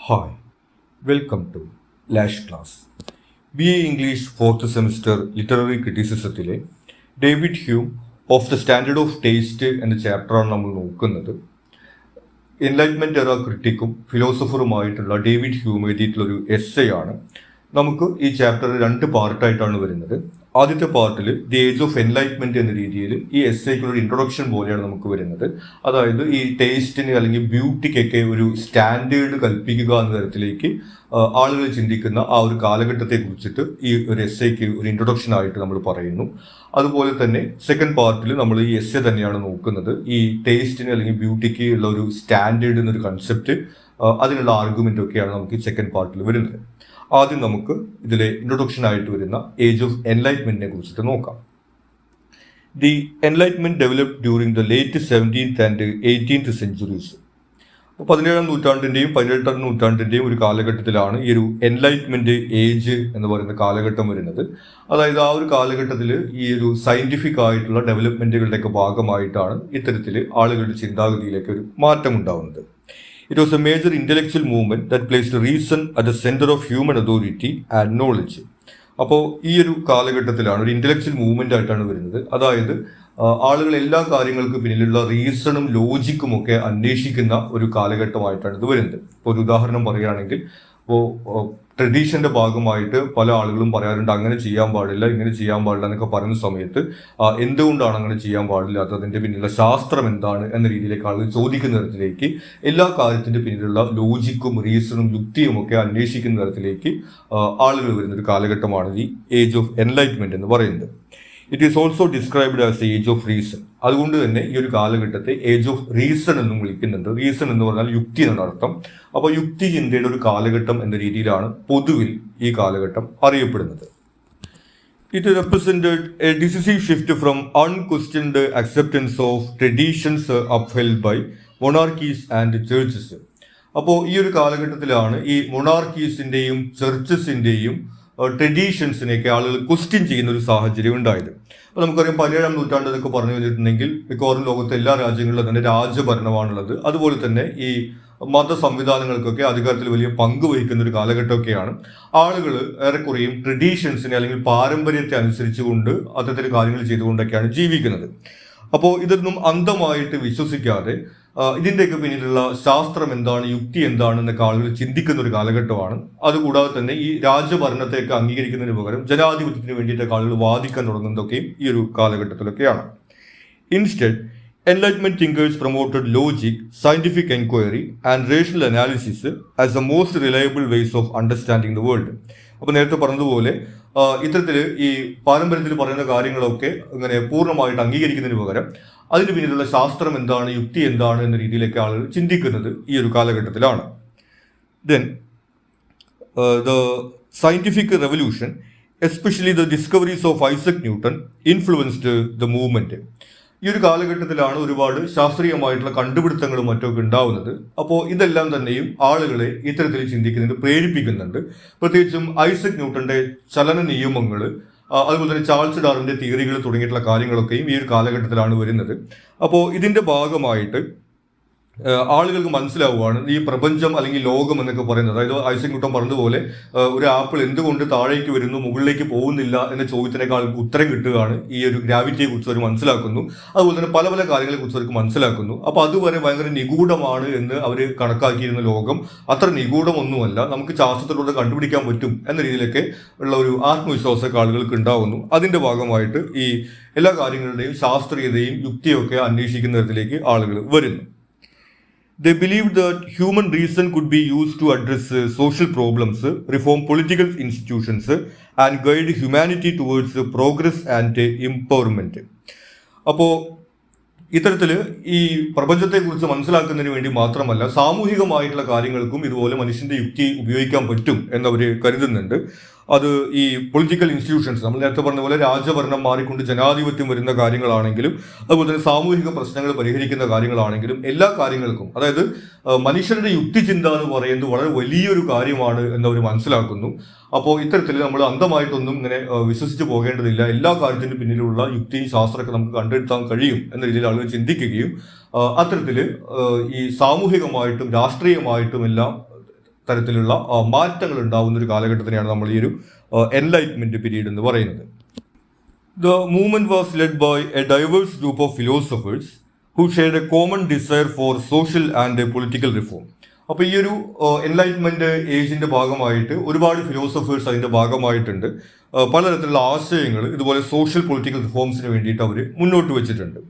Hi, welcome to Lash Class. BA English 4th semester Literary Criticismത്തിലെ David Hume of the standard of taste എന്ന ചാപ്റ്ററാണ് നമ്മൾ നോക്കുന്നത്. Enlightenment era ക്രിട്ടിക്കും ഫിലോസഫറുമായിട്ടുള്ള ഡേവിഡ് ഹ്യൂം എഴുതിയിട്ടുള്ളൊരു എസ്സേ ആണ്. നമുക്ക് ഈ ചാപ്റ്റർ 2 പാർട്ടായിട്ടാണ് വരുന്നത്. ആദ്യത്തെ പാർട്ടിൽ ദി ഏജ് ഓഫ് എൻലൈറ്റ്മെന്റ് എന്ന രീതിയിൽ ഈ എസ്സേക്കുള്ള ഇൻട്രൊഡക്ഷൻ പോലെയാണ് നമുക്ക് വരുന്നത്. അതായത് ഈ ടേസ്റ്റിന് അല്ലെങ്കിൽ ബ്യൂട്ടിക്കൊക്കെ ഒരു സ്റ്റാൻഡേർഡ് കൽപ്പിക്കുക എന്ന തരത്തിലേക്ക് ആളുകൾ ചിന്തിക്കുന്ന ആ ഒരു കാലഘട്ടത്തെ കുറിച്ചിട്ട് ഈ ഒരു എസ്സേക്ക് ഒരു ഇൻട്രൊഡക്ഷൻ ആയിട്ട് നമ്മൾ പറയുന്നു. അതുപോലെ തന്നെ സെക്കൻഡ് പാർട്ടിൽ നമ്മൾ ഈ എസ്സേ തന്നെയാണ് നോക്കുന്നത്. ഈ ടേസ്റ്റിന് അല്ലെങ്കിൽ ബ്യൂട്ടിക്ക് ഉള്ള ഒരു സ്റ്റാൻഡേർഡ് എന്നൊരു കൺസെപ്റ്റ്, അതിനുള്ള ആർഗ്യുമെന്റ് ഒക്കെയാണ് നമുക്ക് സെക്കൻഡ് പാർട്ടിൽ വരുന്നത്. ആദ്യം നമുക്ക് ഇതിലെ ഇൻട്രൊഡക്ഷൻ ആയിട്ട് വരുന്ന ഏജ് ഓഫ് എൻലൈറ്റ്മെന്റിനെ കുറിച്ചിട്ട് നോക്കാം. The enlightenment developed during the late 17th and 18th centuries. അപ്പോൾ 17-ാം നൂറ്റാണ്ടിൻ്റെയും 18-ാം നൂറ്റാണ്ടിൻ്റെയും ഒരു കാലഘട്ടത്തിലാണ് ഈ ഒരു എൻലൈറ്റ്മെന്റ് ഏജ് എന്ന് പറയുന്ന കാലഘട്ടം വരുന്നത്. അതായത് ആ ഒരു കാലഘട്ടത്തിൽ ഈ ഒരു സയന്റിഫിക് ആയിട്ടുള്ള ഡെവലപ്മെന്റുകളുടെയൊക്കെ ഭാഗമായിട്ടാണ് ഇത്തരത്തിൽ ആളുകളുടെ ചിന്താഗതിയിലേക്ക് ഒരു മാറ്റം ഉണ്ടാവുന്നത്. It was a major intellectual movement that placed reason at the center of human authority and knowledge. അപ്പോൾ ഈ ഒരു കാലഘട്ടത്തിലാണ് ഒരു ഇന്റലക്ച്വൽ മൂവ്മെന്റ് ആയിട്ടാണ് വരുന്നത്. അതായത് ആളുകൾ എല്ലാ കാര്യങ്ങൾക്കും പിന്നിലുള്ള റീസണും ലോജിക്കും ഒക്കെ അന്വേഷിക്കുന്ന ഒരു കാലഘട്ടമായിട്ടാണ് ഇത് വരുന്നത്. ഇപ്പോൾ ഒരു ഉദാഹരണം പറയുകയാണെങ്കിൽ, ഇപ്പോൾ ട്രഡീഷന്റെ ഭാഗമായിട്ട് പല ആളുകളും പറയാറുണ്ട് അങ്ങനെ ചെയ്യാൻ പാടില്ല, ഇങ്ങനെ ചെയ്യാൻ പാടില്ല എന്നൊക്കെ പറയുന്ന സമയത്ത് എന്തുകൊണ്ടാണ് അങ്ങനെ ചെയ്യാൻ പാടില്ലാത്തത്, അതിന്റെ പിന്നിലുള്ള ശാസ്ത്രം എന്താണ് എന്ന രീതിയിലേക്ക് ആളുകൾ ചോദിക്കുന്ന തരത്തിലേക്ക്, എല്ലാ കാര്യത്തിന്റെ പിന്നിലുള്ള ലോജിക്കും റീസണും യുക്തിയും ഒക്കെ അന്വേഷിക്കുന്ന തരത്തിലേക്ക് ആളുകൾ വരുന്ന ഒരു കാലഘട്ടമാണ് ഈ ഏജ് ഓഫ് എൻലൈറ്റ്മെന്റ് എന്ന് പറയുന്നത്. It is also described as age of reason. അതുകൊണ്ട് തന്നെ ഈ ഒരു കാലഘട്ടത്തെ ഏജ് ഓഫ് റീസൺ എന്നും വിളിക്കുന്നുണ്ട്. റീസൺ എന്ന് പറഞ്ഞാൽ യുക്തി എന്നാണ് അർത്ഥം. അപ്പോൾ യുക്തി ചിന്തയുടെ ഒരു കാലഘട്ടം എന്ന രീതിയിലാണ് പൊതുവിൽ ഈ കാലഘട്ടം അറിയപ്പെടുന്നത്. It represented a decisive shift from unquestioned acceptance of traditions upheld by monarchies and churches. അപ്പോൾ ഈ ഒരു കാലഘട്ടത്തിലാണ് ഈ മൊണാർക്കീസിന്റെയും ചർച്ചസിന്റെയും ട്രഡീഷൻസിനെയൊക്കെ ആളുകൾ ക്വസ്റ്റ്യൻ ചെയ്യുന്ന ഒരു സാഹചര്യം ഉണ്ടായത്. അപ്പോൾ നമുക്കറിയാം 17-ാം നൂറ്റാണ്ട് എന്നൊക്കെ പറഞ്ഞു കഴിഞ്ഞിട്ടുണ്ടെങ്കിൽ മിക്കവാറും ലോകത്തെ എല്ലാ രാജ്യങ്ങളിലും തന്നെ രാജഭരണമാണുള്ളത്. അതുപോലെ തന്നെ ഈ മത സംവിധാനങ്ങൾക്കൊക്കെ അധികാരത്തിൽ വലിയ പങ്ക് വഹിക്കുന്ന ഒരു കാലഘട്ടമൊക്കെയാണ്. ആളുകൾ ഏറെക്കുറെയും ട്രഡീഷൻസിനെ അല്ലെങ്കിൽ പാരമ്പര്യത്തെ അനുസരിച്ചുകൊണ്ട് അത്തരത്തിൽ കാര്യങ്ങൾ ചെയ്തുകൊണ്ടൊക്കെയാണ് ജീവിക്കുന്നത്. അപ്പോൾ ഇതൊന്നും അന്ധമായിട്ട് വിശ്വസിക്കാതെ ഇതിൻ്റെയൊക്കെ പിന്നിലുള്ള ശാസ്ത്രം എന്താണ്, യുക്തി എന്താണ് എന്നൊക്കെ ആളുകൾ ചിന്തിക്കുന്ന ഒരു കാലഘട്ടമാണ്. അതുകൂടാതെ തന്നെ ഈ രാജഭരണത്തെയൊക്കെ അംഗീകരിക്കുന്നതിന് പകരം ജനാധിപത്യത്തിന് വേണ്ടിയിട്ടൊക്കെ ആളുകൾ വാദിക്കാൻ തുടങ്ങുന്നതൊക്കെയും ഈ ഒരു കാലഘട്ടത്തിലൊക്കെയാണ്. Instead Enlightenment thinkers promoted logic, scientific inquiry and rational analysis as the most reliable ways of understanding the world. അപ്പോൾ നേരത്തെ പറഞ്ഞതുപോലെ ഇത്തരത്തിൽ ഈ പാരമ്പര്യത്തിൽ പറയുന്ന കാര്യങ്ങളൊക്കെ ഇങ്ങനെ പൂർണ്ണമായിട്ട് അംഗീകരിക്കുന്നതിന് പകരം അതിന് പിന്നിലുള്ള ശാസ്ത്രം എന്താണ്, യുക്തി എന്താണ് എന്ന രീതിയിലേക്ക് ആളുകൾ ചിന്തിക്കുന്നത് ഈ ഒരു കാലഘട്ടത്തിലാണ്. Then the scientific revolution, especially the discoveries of Isaac Newton, influenced the movement. ഈ ഒരു കാലഘട്ടത്തിലാണ് ഒരുപാട് ശാസ്ത്രീയമായിട്ടുള്ള കണ്ടുപിടുത്തങ്ങളും മറ്റൊക്കെ ഉണ്ടാവുന്നത്. അപ്പോൾ ഇതെല്ലാം തന്നെയും ആളുകളെ ഇത്തരത്തിൽ ചിന്തിക്കുന്നതിന് പ്രേരിപ്പിക്കുന്നുണ്ട്. പ്രത്യേകിച്ചും ഐസക് ന്യൂട്ടന്റെ ചലന നിയമങ്ങൾ, അതുപോലെ തന്നെ ചാൾസ് ഡാർവിന്റെ തിയറികൾ തുടങ്ങിയിട്ടുള്ള കാര്യങ്ങളൊക്കെയും ഈ ഒരു കാലഘട്ടത്തിലാണ് വരുന്നത്. അപ്പോൾ ഇതിന്റെ ഭാഗമായിട്ട് ആളുകൾക്ക് മനസ്സിലാവുകയാണ് ഈ പ്രപഞ്ചം അല്ലെങ്കിൽ ലോകം എന്നൊക്കെ പറയുന്നത്. അതായത് ഐസക് ന്യൂട്ടൻ പറഞ്ഞതുപോലെ ഒരു ആപ്പിൾ എന്തുകൊണ്ട് താഴേക്ക് വരുന്നു, മുകളിലേക്ക് പോകുന്നില്ല എന്ന ചോദ്യത്തിനേക്കാൾ ഉത്തരം കിട്ടുകയാണ് ഈ ഒരു ഗ്രാവിറ്റിയെ കുറിച്ച് അവർ മനസ്സിലാക്കുന്നു. അതുപോലെ തന്നെ പല പല കാര്യങ്ങളെ കുറിച്ച് അവർക്ക് മനസ്സിലാക്കുന്നു. അപ്പോൾ അതുവരെ ഭയങ്കര നിഗൂഢമാണ് എന്ന് അവർ കണക്കാക്കിയിരുന്ന ലോകം അത്ര നിഗൂഢമൊന്നുമല്ല, നമുക്ക് ശാസ്ത്രത്തിലൂടെ കണ്ടുപിടിക്കാൻ പറ്റും എന്ന രീതിയിലൊക്കെ ഉള്ള ഒരു ആത്മവിശ്വാസമൊക്കെ ആളുകൾക്ക് ഉണ്ടാവുന്നു. അതിന്റെ ഭാഗമായിട്ട് ഈ എല്ലാ കാര്യങ്ങളുടെയും ശാസ്ത്രീയതയും യുക്തിയൊക്കെ അന്വേഷിക്കുന്ന തരത്തിലേക്ക് ആളുകൾ വരുന്നു. They believed that human reason could be used to address social problems, reform political institutions, and guide humanity towards progress and empowerment. അപ്പോൾ ഇത്തരത്തിൽ ഈ പ്രപഞ്ചത്തെക്കുറിച്ച് മനസ്സിലാക്കുന്നതിന് വേണ്ടി മാത്രമല്ല, സാമൂഹികമായിട്ടുള്ള കാര്യങ്ങൾക്കും ഇതുപോലെ മനുഷ്യന്റെ യുക്തി ഉപയോഗിക്കാൻ പറ്റും എന്നവർ കരുതുന്നുണ്ട്. അത് ഈ പൊളിറ്റിക്കൽ ഇൻസ്റ്റിറ്റ്യൂഷൻസ്, നമ്മൾ നേരത്തെ പറഞ്ഞ പോലെ രാജഭരണം മാറിക്കൊണ്ട് ജനാധിപത്യം വരുന്ന കാര്യങ്ങളാണെങ്കിലും അതുപോലെ തന്നെ സാമൂഹിക പ്രശ്നങ്ങൾ പരിഹരിക്കുന്ന കാര്യങ്ങളാണെങ്കിലും എല്ലാ കാര്യങ്ങൾക്കും, അതായത് മനുഷ്യരുടെ യുക്തിചിന്ത എന്ന് പറയുന്നത് വളരെ വലിയൊരു കാര്യമാണ് എന്നവർ മനസ്സിലാക്കുന്നു. അപ്പോൾ ഇത്തരത്തിൽ നമ്മൾ അന്ധമായിട്ടൊന്നും ഇങ്ങനെ വിശ്വസിച്ച് പോകേണ്ടതില്ല, എല്ലാ കാര്യത്തിൻ്റെ പിന്നിലുള്ള യുക്തിയും ശാസ്ത്രമൊക്കെ നമുക്ക് കണ്ടെടുത്താൻ കഴിയും എന്ന രീതിയിൽ ആളുകൾ ചിന്തിക്കുകയും അത്തരത്തിൽ ഈ സാമൂഹികമായിട്ടും രാഷ്ട്രീയമായിട്ടും എല്ലാം തരത്തിലുള്ള മാറ്റങ്ങൾ ഉണ്ടാവുന്ന ഒരു കാലഘട്ടത്തിനെയാണ് നമ്മൾ ഈ ഒരു എൻലൈറ്റ്മെന്റ് പീരീഡ് എന്ന് പറയുന്നത്. The movement was led by a diverse group of philosophers who shared a common desire for social and political reform. അപ്പോൾ ഈ ഒരു എൻലൈറ്റ്മെന്റ് ഏജിന്റെ ഭാഗമായിട്ട് ഒരുപാട് ഫിലോസഫേഴ്സ് അതിന്റെ ഭാഗമായിട്ടുണ്ട്. പലതരത്തിലുള്ള ആശയങ്ങൾ ഇതുപോലെ സോഷ്യൽ പൊളിറ്റിക്കൽ റിഫോംസിന് വേണ്ടിയിട്ട് അവർ മുന്നോട്ട് വെച്ചിട്ടുണ്ട്.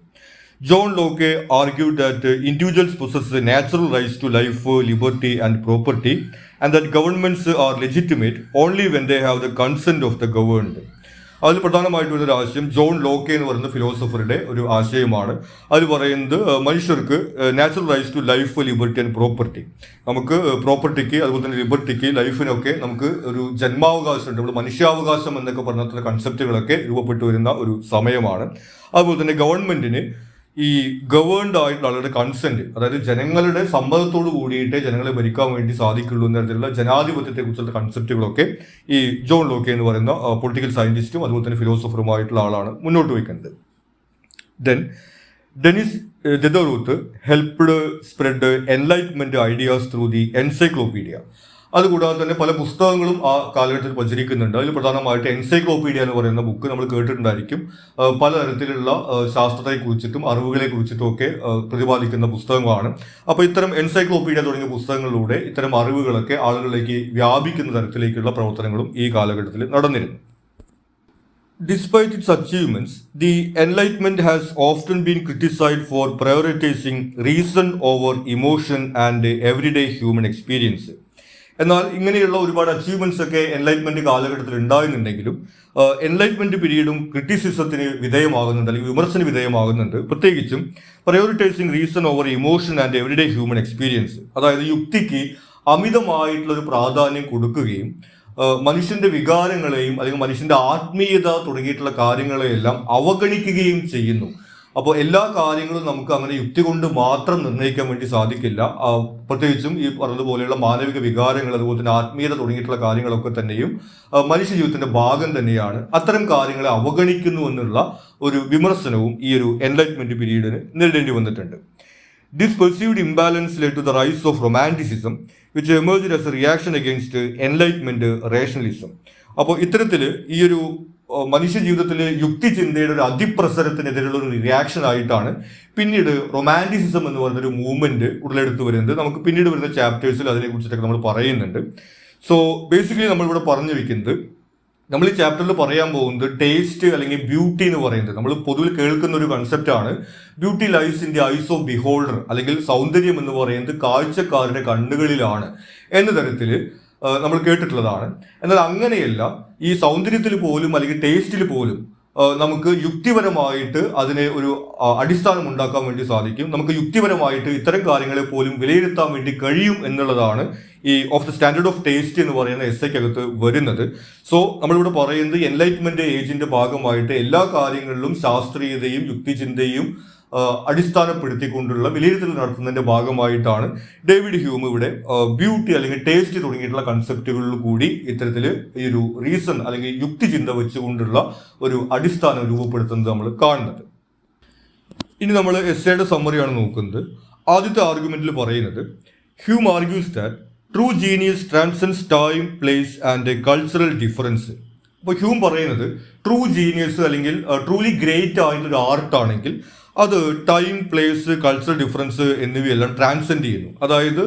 John Locke argued that individuals possess a natural right to life, liberty and property, and that governments are legitimate only when they have the consent of the governed. അതിൽ പ്രധാനമായിട്ടുള്ള ഒരു ആശയം ജോൺ ലോക്കെ എന്ന് പറയുന്ന ഫിലോസഫറുടെ ഒരു ആശയമാണ്. അതിൽ പറയുന്നത് മനുഷ്യർക്ക് natural rights to life, liberty and property, നമുക്ക് പ്രോപ്പർട്ടിക്ക് അതുപോലെ തന്നെ ലിബർട്ടിക്ക്, ലൈഫിനൊക്കെ നമുക്ക് ഒരു ജന്മാവകാശമുണ്ട്. നമ്മൾ മനുഷ്യാവകാശം എന്നൊക്കെ പറഞ്ഞിട്ടുള്ള കൺസെപ്റ്റുകളൊക്കെ രൂപപ്പെട്ടു വരുന്ന ഒരു സമയമാണ്. അതുപോലെ തന്നെ ഗവൺമെന്റിന് ഈ ഗവേൺഡ് ആയിട്ടുള്ള ആളുടെ കൺസെന്റ്, അതായത് ജനങ്ങളുടെ സമ്മതത്തോട് കൂടിയിട്ടേ ജനങ്ങളെ ഭരിക്കാൻ വേണ്ടി സാധിക്കുള്ളൂ എന്ന തരത്തിലുള്ള ജനാധിപത്യത്തെ കുറിച്ചുള്ള കൺസെപ്റ്റുകളൊക്കെ ഈ ജോൺ ലോക്കെ എന്ന് പറയുന്ന പൊളിറ്റിക്കൽ സയന്റിസ്റ്റും അതുപോലെ തന്നെ ഫിലോസഫറുമായിട്ടുള്ള ആളാണ് മുന്നോട്ട് വയ്ക്കുന്നത്. Then Denis Diderot helped spread enlightenment ideas through the encyclopedia. അതുകൂടാതെ തന്നെ പല പുസ്തകങ്ങളും ആ കാലഘട്ടത്തിൽ പ്രചരിക്കുന്നുണ്ട്. അതിൽ പ്രധാനമായിട്ട് എൻസൈക്ലോപീഡിയ എന്ന് പറയുന്ന ബുക്ക് നമ്മൾ കേട്ടിട്ടുണ്ടായിരിക്കും. പലതരത്തിലുള്ള ശാസ്ത്രത്തെ കുറിച്ചിട്ടും അറിവുകളെ കുറിച്ചിട്ടും ഒക്കെ പ്രതിപാദിക്കുന്ന പുസ്തകങ്ങളാണ്. അപ്പോൾ ഇത്തരം എൻസൈക്ലോപീഡിയ തുടങ്ങിയ പുസ്തകങ്ങളിലൂടെ ഇത്തരം അറിവുകളൊക്കെ ആളുകളിലേക്ക് വ്യാപിക്കുന്ന തരത്തിലേക്കുള്ള പ്രവർത്തനങ്ങളും ഈ കാലഘട്ടത്തിൽ നടന്നിരുന്നു. Despite its achievements, the Enlightenment has often been criticized for prioritizing reason over emotion and everyday human experience. എന്നാൽ ഇങ്ങനെയുള്ള ഒരുപാട് അച്ചീവ്മെന്റ്സ് ഒക്കെ എൻലൈറ്റ്മെന്റ് കാലഘട്ടത്തിൽ ഉണ്ടായിരുന്നുണ്ടെങ്കിലും എൻലൈറ്റ്മെന്റ് പീരീഡും ക്രിറ്റിസിസത്തിന് വിധേയമാകുന്നുണ്ട്, അല്ലെങ്കിൽ വിമർശന വിധേയമാകുന്നുണ്ട്. പ്രത്യേകിച്ചും prioritising reason over emotion and everyday human experience, അതായത് യുക്തിക്ക് അമിതമായിട്ടുള്ള ഒരു പ്രാധാന്യം കൊടുക്കുകയും മനുഷ്യന്റെ വികാരങ്ങളെയും അല്ലെങ്കിൽ മനുഷ്യന്റെ ആത്മീയത തുടങ്ങിയിട്ടുള്ള കാര്യങ്ങളെയെല്ലാം അവഗണിക്കുകയും ചെയ്യുന്നു. അപ്പോൾ എല്ലാ കാര്യങ്ങളും നമുക്ക് അങ്ങനെ യുക്തി കൊണ്ട് മാത്രം നിർണ്ണയിക്കാൻ വേണ്ടി സാധിക്കില്ല. പ്രത്യേകിച്ചും ഈ പറഞ്ഞതുപോലെയുള്ള മാനവിക വികാരങ്ങൾ അതുപോലെ തന്നെ ആത്മീയത തുടങ്ങിയിട്ടുള്ള കാര്യങ്ങളൊക്കെ തന്നെയും മനുഷ്യ ജീവിതത്തിന്റെ ഭാഗം തന്നെയാണ്. അത്തരം കാര്യങ്ങളെ അവഗണിക്കുന്നു എന്നുള്ള ഒരു വിമർശനവും ഈ ഒരു എൻലൈറ്റ്മെന്റ് പീരീഡിന് നേരിടേണ്ടി വന്നിട്ടുണ്ട്. This perceived imbalance led to the rise of romanticism, which emerged as a reaction against enlightenment rationalism. അപ്പോൾ ഇത്തരത്തിൽ ഈ ഒരു മനുഷ്യ ജീവിതത്തിലെ യുക്തി ചിന്തയുടെ ഒരു അതിപ്രസരത്തിനെതിരെയുള്ള ഒരു റിയാക്ഷൻ ആയിട്ടാണ് പിന്നീട് റൊമാൻറ്റിസിസം എന്ന് പറയുന്നൊരു മൂവ്മെന്റ് ഉടലെടുത്ത് വരുന്നത്. നമുക്ക് പിന്നീട് വരുന്ന ചാപ്റ്റേഴ്സിൽ അതിനെ കുറിച്ചിട്ടൊക്കെ നമ്മൾ പറയുന്നുണ്ട്. സോ ബേസിക്കലി നമ്മളിവിടെ പറഞ്ഞു വെക്കുന്നത്, നമ്മൾ ഈ ചാപ്റ്ററിൽ പറയാൻ പോകുന്നത് ടേസ്റ്റ് അല്ലെങ്കിൽ ബ്യൂട്ടി എന്ന് പറയുന്നത് നമ്മൾ പൊതുവിൽ കേൾക്കുന്ന ഒരു കൺസെപ്റ്റാണ്. Beauty lies in the eyes of beholder, അല്ലെങ്കിൽ സൗന്ദര്യം എന്ന് പറയുന്നത് കാഴ്ചക്കാരുടെ കണ്ണുകളിലാണ് എന്ന തരത്തിൽ നമ്മൾ കേട്ടിട്ടുള്ളതാണ്. എന്നാൽ അങ്ങനെയല്ല, ഈ സൗന്ദര്യത്തിൽ പോലും അല്ലെങ്കിൽ ടേസ്റ്റിൽ പോലും നമുക്ക് യുക്തിപരമായിട്ട് അതിനെ ഒരു അടിസ്ഥാനം ഉണ്ടാക്കാൻ വേണ്ടി സാധിക്കും. നമുക്ക് യുക്തിപരമായിട്ട് ഇത്തരം കാര്യങ്ങളെ പോലും വിലയിരുത്താൻ വേണ്ടി കഴിയും എന്നുള്ളതാണ് ഈ of the standard of taste എന്ന് പറയുന്ന എസ്സേക്കകത്ത് വരുന്നത്. സോ നമ്മളിവിടെ പറയുന്നത് എൻലൈറ്റ്മെന്റ് ഏജിന്റെ ഭാഗമായിട്ട് എല്ലാ കാര്യങ്ങളിലും ശാസ്ത്രീയതയും യുക്തിചിന്തയും അടിസ്ഥാനപ്പെടുത്തിക്കൊണ്ടുള്ള വിലയിരുത്തൽ നടത്തുന്നതിന്റെ ഭാഗമായിട്ടാണ് ഡേവിഡ് ഹ്യൂം ഇവിടെ ബ്യൂട്ടി അല്ലെങ്കിൽ ടേസ്റ്റ് തുടങ്ങിയിട്ടുള്ള കൺസെപ്റ്റുകളിൽ കൂടി ഇത്തരത്തിൽ ഈ ഒരു റീസൺ അല്ലെങ്കിൽ യുക്തിചിന്ത വെച്ചുകൊണ്ടുള്ള ഒരു അടിസ്ഥാനം രൂപപ്പെടുത്തുന്നത് നമ്മൾ കാണുന്നത്. ഇനി നമ്മൾ എസ്സേയുടെ സമ്മറിയാണ് നോക്കുന്നത്. ആദ്യത്തെ ആർഗ്യുമെന്റിൽ പറയുന്നത്, Hume argues that true genius transcends time, place and cultural difference. അപ്പോൾ ഹ്യൂം പറയുന്നത് ട്രൂ ജീനിയസ് അല്ലെങ്കിൽ ട്രൂലി ഗ്രേറ്റ് ആയിട്ടുള്ളൊരു ആർട്ടാണെങ്കിൽ അത് ടൈം, പ്ലേസ്, കൾച്ചറൽ ഡിഫറൻസ് എന്നിവയെല്ലാം ട്രാൻസെൻഡ് ചെയ്യുന്നു. അതായത്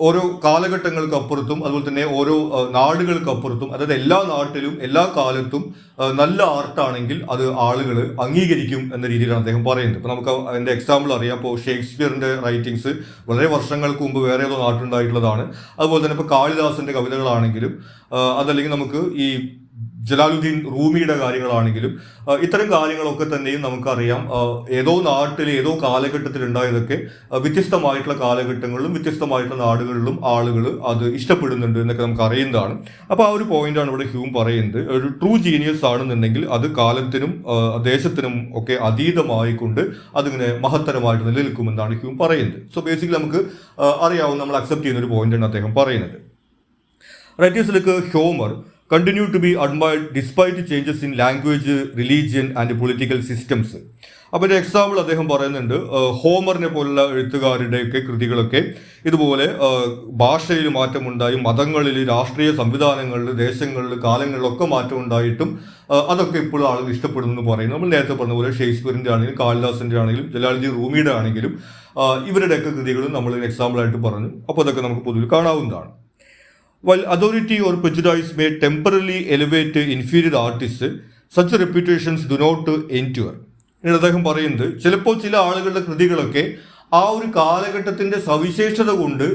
ഓരോ കാലഘട്ടങ്ങൾക്കപ്പുറത്തും അതുപോലെ തന്നെ ഓരോ നാടുകൾക്കപ്പുറത്തും, അതായത് എല്ലാ നാട്ടിലും എല്ലാ കാലത്തും നല്ല ആർട്ടാണെങ്കിൽ അത് ആളുകൾ അംഗീകരിക്കും എന്ന രീതിയിലാണ് അദ്ദേഹം പറയുന്നത്. ഇപ്പോൾ നമുക്ക് അതിൻ്റെ എക്സാമ്പിൾ അറിയാം. ഇപ്പോൾ ഷേക്സ്പിയറിൻ്റെ റൈറ്റിങ്സ് വളരെ വർഷങ്ങൾക്ക് മുമ്പ് വേറെ ഏതോ നാട്ടിലുണ്ടായിട്ടുള്ളതാണ്. അതുപോലെ തന്നെ ഇപ്പോൾ കാളിദാസന്റെ കവിതകളാണെങ്കിലും അതല്ലെങ്കിൽ നമുക്ക് ഈ ജലാലുദ്ദീൻ റൂമിയുടെ കാര്യങ്ങളാണെങ്കിലും ഇത്തരം കാര്യങ്ങളൊക്കെ തന്നെയും നമുക്കറിയാം ഏതോ നാട്ടിൽ ഏതോ കാലഘട്ടത്തിൽ ഉണ്ടായതൊക്കെ വ്യത്യസ്തമായിട്ടുള്ള കാലഘട്ടങ്ങളിലും വ്യത്യസ്തമായിട്ടുള്ള നാടുകളിലും ആളുകൾ അത് ഇഷ്ടപ്പെടുന്നുണ്ട് എന്നൊക്കെ നമുക്ക് അറിയുന്നതാണ്. അപ്പോൾ ആ ഒരു പോയിന്റാണ് ഇവിടെ ഹ്യൂം പറയുന്നത്. ഒരു ട്രൂ ജീനിയസ് ആണെന്നുണ്ടെങ്കിൽ അത് കാലത്തിനും ദേശത്തിനും ഒക്കെ അതീതമായിക്കൊണ്ട് അതിങ്ങനെ മഹത്തരമായിട്ട് നിലനിൽക്കുമെന്നാണ് ഹ്യൂം പറയുന്നത്. സോ ബേസിക്കലി നമുക്ക് അറിയാവുന്ന, നമ്മൾ അക്സെപ്റ്റ് ചെയ്യുന്ന ഒരു പോയിന്റാണ് അദ്ദേഹം പറയുന്നത്. Writers like Homer continue to be admired despite changes in language, religion and political systems. അപ്പോൾ ഒരു എക്സാമ്പിൾ അദ്ദേഹം പറയുന്നുണ്ട്, ഹോമറിനെ പോലുള്ള എഴുത്തുകാരുടെയൊക്കെ കൃതികളൊക്കെ ഇതുപോലെ ഭാഷയിൽ മാറ്റമുണ്ടായി, മതങ്ങളിൽ, രാഷ്ട്രീയ സംവിധാനങ്ങളിൽ, ദേശങ്ങളിൽ, കാലങ്ങളിലൊക്കെ മാറ്റമുണ്ടായിട്ടും അതൊക്കെ ഇപ്പോഴും ആളുകൾ ഇഷ്ടപ്പെടുന്നു എന്ന് പറയുന്നു. നമ്മൾ നേരത്തെ പറഞ്ഞ പോലെ ഷേക്സ്പിയറിൻ്റെ ആണെങ്കിലും കാളിദാസിൻ്റെ ആണെങ്കിലും ജലാലുദ്ദീൻ റൂമിയുടെ ആണെങ്കിലും ഇവരുടെയൊക്കെ കൃതികളും നമ്മൾ എക്സാമ്പിളായിട്ട് പറഞ്ഞു. അപ്പോൾ അതൊക്കെ നമുക്ക് പൊതുവിൽ കാണാവുന്നതാണ്. While authority or prejudice may temporarily elevate inferior artists, such reputations do not endure. അദ്ദേഹം പറയുന്നത് ചിലപ്പോൾ ചില ആളുകളുടെ കൃതികളൊക്കെ ആ ഒരു കാലഘട്ടത്തിന്റെ സവിശേഷത കൊണ്ട്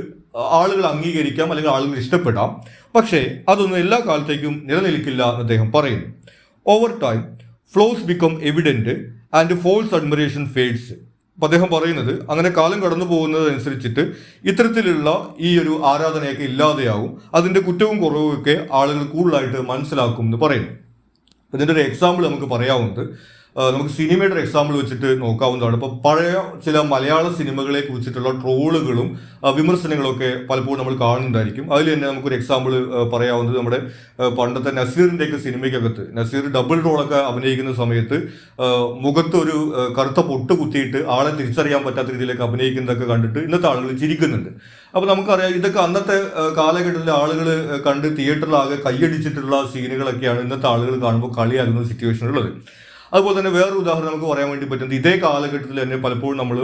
ആളുകൾ അംഗീകരിക്കാം അല്ലെങ്കിൽ ആളുകൾ ഇഷ്ടപ്പെടാം, പക്ഷേ അതൊന്നും എല്ലാ കാലത്തേക്കും നിലനിൽക്കില്ല എന്ന് അദ്ദേഹം പറയുന്നു. Over time flaws become evident and false admiration fades. അപ്പം അദ്ദേഹം പറയുന്നത് അങ്ങനെ കാലം കടന്നു പോകുന്നതനുസരിച്ചിട്ട് ഇത്തരത്തിലുള്ള ഈ ഒരു ആരാധനയൊക്കെ ഇല്ലാതെയാവും, അതിൻ്റെ കുറ്റവും കുറവും ഒക്കെ ആളുകൾ കൂടുതലായിട്ട് മനസ്സിലാക്കും എന്ന് പറയുന്നു. ഇതിൻ്റെ ഒരു എക്സാമ്പിൾ നമുക്ക് പറയാവുന്നത്, നമുക്ക് സിനിമയുടെ ഒരു എക്സാമ്പിൾ വെച്ചിട്ട് നോക്കാവുന്നതാണ്. ഇപ്പോൾ പഴയ ചില മലയാള സിനിമകളെ കുറിച്ചിട്ടുള്ള ട്രോളുകളും വിമർശനങ്ങളൊക്കെ പലപ്പോഴും നമ്മൾ കാണുന്നുണ്ടായിരിക്കും. അതിൽ തന്നെ നമുക്കൊരു എക്സാമ്പിൾ പറയാവുന്നത് നമ്മുടെ പണ്ടത്തെ നസീറിൻ്റെയൊക്കെ സിനിമയ്ക്കകത്ത് നസീർ ഡബിൾ റോളൊക്കെ അഭിനയിക്കുന്ന സമയത്ത് മുഖത്തൊരു കറുത്ത പൊട്ട് കുത്തിയിട്ട് ആളെ തിരിച്ചറിയാൻ പറ്റാത്ത രീതിയിലൊക്കെ അഭിനയിക്കുന്നതൊക്കെ കണ്ടിട്ട് ഇന്നത്തെ ആളുകൾ ചിരിക്കുന്നുണ്ട്. അപ്പോൾ നമുക്കറിയാം ഇതൊക്കെ അന്നത്തെ കാലഘട്ടത്തിലെ ആളുകൾ കണ്ട് തിയേറ്ററിലാകെ കൈയടിച്ചിട്ടുള്ള സീനുകളൊക്കെയാണ് ഇന്നത്തെ ആളുകൾ കാണുമ്പോൾ കളിയാകുന്ന സിറ്റുവേഷനുള്ളത്. അതുപോലെ തന്നെ വേറൊരു ഉദാഹരണം നമുക്ക് പറയാൻ വേണ്ടി പറ്റുന്നത്, ഇതേ കാലഘട്ടത്തിൽ തന്നെ പലപ്പോഴും നമ്മൾ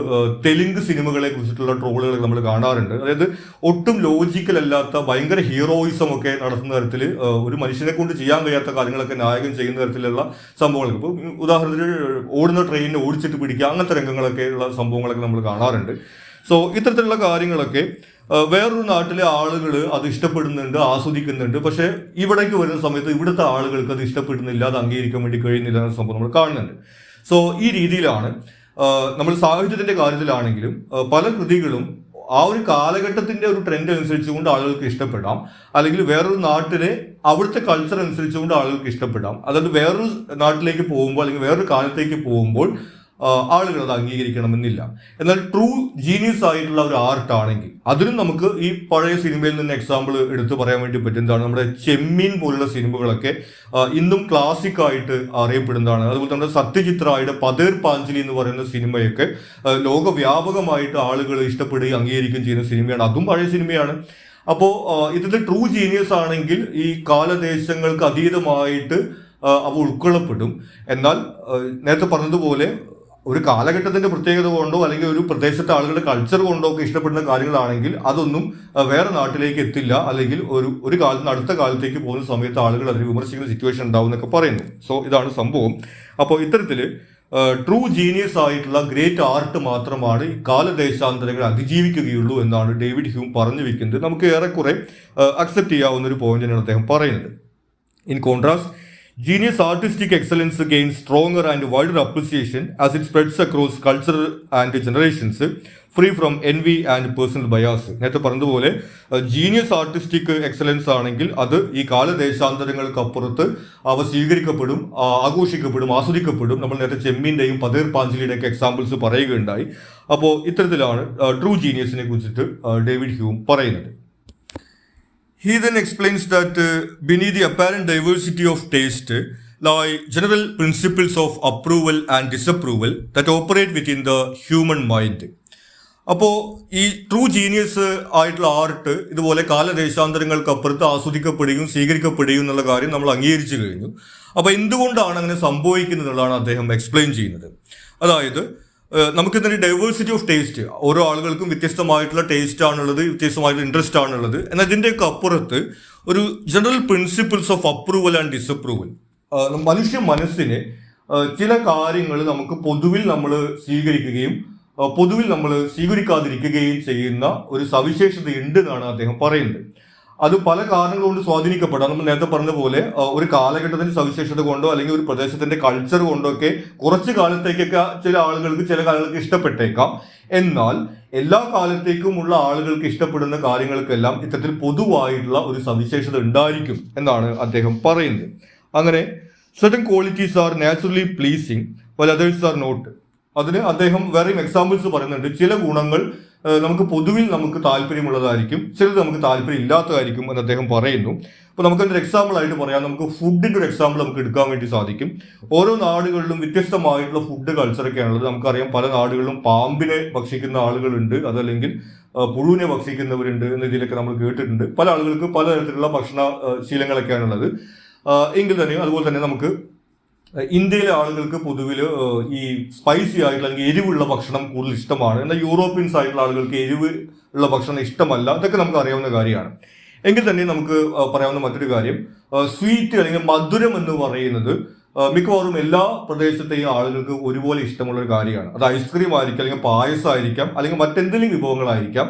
തെലുങ്ക് സിനിമകളെ കുറിച്ചിട്ടുള്ള ട്രോളുകൾ നമ്മൾ കാണാറുണ്ട്. അതായത് ഒട്ടും ലോജിക്കൽ അല്ലാത്ത ഭയങ്കര ഹീറോയിസം ഒക്കെ നടത്തുന്ന തരത്തിൽ ഒരു മനുഷ്യനെ കൊണ്ട് ചെയ്യാൻ കഴിയാത്ത കാര്യങ്ങളൊക്കെ നായകൻ ചെയ്യുന്ന തരത്തിലുള്ള സംഭവങ്ങൾ. ഇപ്പോൾ ഉദാഹരണത്തിന് ഓടുന്ന ട്രെയിനിനെ ഓടിച്ചിട്ട് പിടിക്കുക, അങ്ങനത്തെ രംഗങ്ങളൊക്കെ ഉള്ള സംഭവങ്ങളൊക്കെ നമ്മൾ കാണാറുണ്ട്. സോ ഇത്തരത്തിലുള്ള കാര്യങ്ങളൊക്കെ വേറൊരു നാട്ടിലെ ആളുകൾ അത് ഇഷ്ടപ്പെടുന്നുണ്ട്, ആസ്വദിക്കുന്നുണ്ട്. പക്ഷേ ഇവിടേക്ക് വരുന്ന സമയത്ത് ഇവിടുത്തെ ആളുകൾക്ക് അത് ഇഷ്ടപ്പെടുന്നില്ല, അത് അംഗീകരിക്കാൻ വേണ്ടി കഴിയുന്നില്ല എന്ന സംഭവം നമ്മൾ കാണുന്നുണ്ട്. സോ ഈ രീതിയിലാണ് നമ്മൾ സാഹിത്യത്തിന്റെ കാര്യത്തിലാണെങ്കിലും പല കൃതികളും ആ ഒരു കാലഘട്ടത്തിന്റെ ഒരു ട്രെൻഡ് അനുസരിച്ചുകൊണ്ട് ആളുകൾക്ക് ഇഷ്ടപ്പെടാം, അല്ലെങ്കിൽ വേറൊരു നാട്ടിലെ അവിടുത്തെ കൾച്ചർ അനുസരിച്ചുകൊണ്ട് ആളുകൾക്ക് ഇഷ്ടപ്പെടാം. അതായത് വേറൊരു നാട്ടിലേക്ക് പോകുമ്പോൾ അല്ലെങ്കിൽ വേറൊരു കാലത്തേക്ക് പോകുമ്പോൾ ആളുകൾ അത് അംഗീകരിക്കണമെന്നില്ല. എന്നാൽ ട്രൂ ജീനിയസ് ആയിട്ടുള്ള ഒരു ആർട്ട് ആണെങ്കിൽ അതിനും നമുക്ക് ഈ പഴയ സിനിമയിൽ നിന്ന് എക്സാമ്പിൾ എടുത്ത് പറയാൻ വേണ്ടി പറ്റും. എന്താണ്, നമ്മുടെ ചെമ്മീൻ പോലുള്ള സിനിമകളൊക്കെ ഇന്നും ക്ലാസിക് ആയിട്ട് അറിയപ്പെടുന്നതാണ്. അതുപോലെ തന്നെ സത്യജിത്രായുടെ പതേർ പാഞ്ചലി എന്ന് പറയുന്ന സിനിമയൊക്കെ ലോകവ്യാപകമായിട്ട് ആളുകൾ ഇഷ്ടപ്പെടുകയും അംഗീകരിക്കുകയും ചെയ്യുന്ന സിനിമയാണ്. അതും പഴയ സിനിമയാണ്. അപ്പോൾ ഇതിന്റെ ട്രൂ ജീനിയസ് ആണെങ്കിൽ ഈ കാലദേശങ്ങൾക്ക് അതീതമായിട്ട് അവ ഉൾക്കൊള്ളപ്പെടും. എന്നാൽ നേരത്തെ പറഞ്ഞതുപോലെ ഒരു കാലഘട്ടത്തിന്റെ പ്രത്യേകത കൊണ്ടോ അല്ലെങ്കിൽ ഒരു പ്രദേശത്തെ ആളുകളുടെ കൾച്ചർ കൊണ്ടോ ഒക്കെ ഇഷ്ടപ്പെടുന്ന കാര്യങ്ങളാണെങ്കിൽ അതൊന്നും വേറെ നാട്ടിലേക്ക് എത്തില്ല, അല്ലെങ്കിൽ ഒരു കാലത്ത് അടുത്ത കാലത്തേക്ക് പോകുന്ന സമയത്ത് ആളുകൾ അതിനെ വിമർശിക്കുന്ന സിറ്റുവേഷൻ ഉണ്ടാവും എന്നൊക്കെ പറയുന്നു. സോ ഇതാണ് സംഭവം. അപ്പോൾ ഇത്തരത്തിൽ ട്രൂ ജീനിയസ് ആയിട്ടുള്ള ഗ്രേറ്റ് ആർട്ട് മാത്രമാണ് ഈ കാലദേശാന്തരങ്ങളെ അതിജീവിക്കുകയുള്ളൂ എന്നാണ് ഡേവിഡ് ഹ്യൂം പറഞ്ഞു വെക്കുന്നത്. നമുക്ക് ഏറെക്കുറെ അക്സെപ്റ്റ് ചെയ്യാവുന്ന ഒരു പോയിന്റ് തന്നെയാണ് അദ്ദേഹം പറയുന്നത്. In contrast, genius artistic excellence gains stronger and wider appreciation as it spreads across culture and generations, free from envy and personal bias. നേരത്തെ പറഞ്ഞതുപോലെ ജീനിയസ് ആർട്ടിസ്റ്റിക് എക്സലൻസ് ആണെങ്കിൽ അത് ഈ കാലദേശാന്തരങ്ങൾക്ക് അപ്പുറത്ത് അവ സ്വീകരിക്കപ്പെടും, ആഘോഷിക്കപ്പെടും, ആസ്വദിക്കപ്പെടും. നമ്മൾ നേരത്തെ ചെമ്മീൻ്റെയും പതേർ പാഞ്ചലിയുടെ ഒക്കെ എക്സാമ്പിൾസ് പറയുകയുണ്ടായി. അപ്പോൾ ഇത്തരത്തിലാണ് ട്രൂ ജീനിയസിനെ കുറിച്ചിട്ട് ഡേവിഡ് ഹ്യൂം പറയുന്നത്. He then explains that beneath the apparent diversity of taste lie general principles of approval and disapproval that operate within the human mind. അപ്പോൾ ഈ ട്രൂ ജീനിയസ് ആയിട്ടുള്ള ആർട്ട് ഇതുപോലെ കാലദേശാന്തരങ്ങൾക്ക് അപ്പുറത്ത് ആസ്വദിക്കപ്പെടുകയും സ്വീകരിക്കപ്പെടുകയും എന്നുള്ള കാര്യം നമ്മൾ അംഗീകരിച്ചു കഴിഞ്ഞു. അപ്പോൾ എന്തുകൊണ്ടാണ് അങ്ങനെ സംഭവിക്കുന്നതെന്നുള്ളതാണ് അദ്ദേഹം എക്സ്പ്ലെയിൻ ചെയ്യുന്നത്. അതായത് നമുക്കിതിന് ഡൈവേഴ്സിറ്റി ഓഫ് ടേസ്റ്റ്, ഓരോ ആളുകൾക്കും വ്യത്യസ്തമായിട്ടുള്ള ടേസ്റ്റ് ആണുള്ളത്, വ്യത്യസ്തമായിട്ടുള്ള ഇൻട്രസ്റ്റ് ആണുള്ളത്. എന്നാൽ ഇതിൻ്റെയൊക്കെ അപ്പുറത്ത് ഒരു general principles of approval and disapproval, മനുഷ്യ മനസ്സിന് ചില കാര്യങ്ങൾ നമുക്ക് പൊതുവിൽ നമ്മൾ സ്വീകരിക്കുകയും പൊതുവിൽ നമ്മൾ സ്വീകരിക്കാതിരിക്കുകയും ചെയ്യുന്ന ഒരു സവിശേഷത ഉണ്ട് എന്നാണ് അദ്ദേഹം പറയുന്നത്. അത് പല കാരണങ്ങൾ കൊണ്ട് സ്വാധീനിക്കപ്പെടാം. നമ്മൾ നേരത്തെ പറഞ്ഞ പോലെ ഒരു കാലഘട്ടത്തിന്റെ സവിശേഷത കൊണ്ടോ അല്ലെങ്കിൽ ഒരു പ്രദേശത്തിന്റെ കൾച്ചർ കൊണ്ടോ ഒക്കെ കുറച്ച് കാലത്തേക്കൊക്കെ ചില കാലങ്ങൾക്ക് ഇഷ്ടപ്പെട്ടേക്കാം. എന്നാൽ എല്ലാ കാലത്തേക്കുമുള്ള ആളുകൾക്ക് ഇഷ്ടപ്പെടുന്ന കാര്യങ്ങൾക്കെല്ലാം ഇത്തരത്തിൽ പൊതുവായിട്ടുള്ള ഒരു സവിശേഷത ഉണ്ടായിരിക്കും എന്നാണ് അദ്ദേഹം പറയുന്നത്. അങ്ങനെ certain qualities are naturally pleasing while others are not. അതിന് അദ്ദേഹം വേറെയും എക്സാമ്പിൾസ് പറയുന്നുണ്ട്. ചില ഗുണങ്ങൾ നമുക്ക് പൊതുവിൽ നമുക്ക് താല്പര്യമുള്ളതായിരിക്കും, ചിലത് നമുക്ക് താല്പര്യം ഇല്ലാത്തതായിരിക്കും എന്ന് അദ്ദേഹം പറയുന്നു. ഇപ്പോൾ നമുക്കൊരു എക്സാമ്പിൾ ആയിട്ട് പറയാം, നമുക്ക് ഫുഡിന്റെ ഒരു എക്സാമ്പിൾ നമുക്ക് എടുക്കാൻ വേണ്ടി സാധിക്കും. ഓരോ നാടുകളിലും വ്യത്യസ്തമായിട്ടുള്ള ഫുഡ് കൾച്ചറൊക്കെയാണുള്ളത്. നമുക്കറിയാം പല നാടുകളിലും പാമ്പിനെ ഭക്ഷിക്കുന്ന ആളുകളുണ്ട്, അതല്ലെങ്കിൽ പുഴുവിനെ ഭക്ഷിക്കുന്നവരുണ്ട് എന്ന രീതിയിലൊക്കെ നമ്മൾ കേട്ടിട്ടുണ്ട്. പല ആളുകൾക്ക് പലതരത്തിലുള്ള ഭക്ഷണ ശീലങ്ങളൊക്കെയാണുള്ളത്. എങ്കിൽ തന്നെയും അതുപോലെ തന്നെ നമുക്ക് ഇന്ത്യയിലെ ആളുകൾക്ക് പൊതുവിൽ ഈ സ്പൈസി ആയിട്ടുള്ള അല്ലെങ്കിൽ എരിവുള്ള ഭക്ഷണം കൂടുതൽ ഇഷ്ടമാണ്. എന്നാൽ യൂറോപ്യൻസ് ആയിട്ടുള്ള ആളുകൾക്ക് എരിവ് ഉള്ള ഭക്ഷണം ഇഷ്ടമല്ല. അതൊക്കെ നമുക്ക് അറിയാവുന്ന കാര്യമാണ്. എങ്കിൽ തന്നെ നമുക്ക് പറയാവുന്ന മറ്റൊരു കാര്യം, സ്വീറ്റ് അല്ലെങ്കിൽ മധുരം എന്ന് പറയുന്നത് മിക്കവാറും എല്ലാ പ്രദേശത്തെയും ആളുകൾക്ക് ഒരുപോലെ ഇഷ്ടമുള്ള ഒരു കാര്യമാണ്. അത് ഐസ്ക്രീം ആയിരിക്കാം, അല്ലെങ്കിൽ പായസം ആയിരിക്കാം, അല്ലെങ്കിൽ മറ്റെന്തെങ്കിലും വിഭവങ്ങളായിരിക്കാം.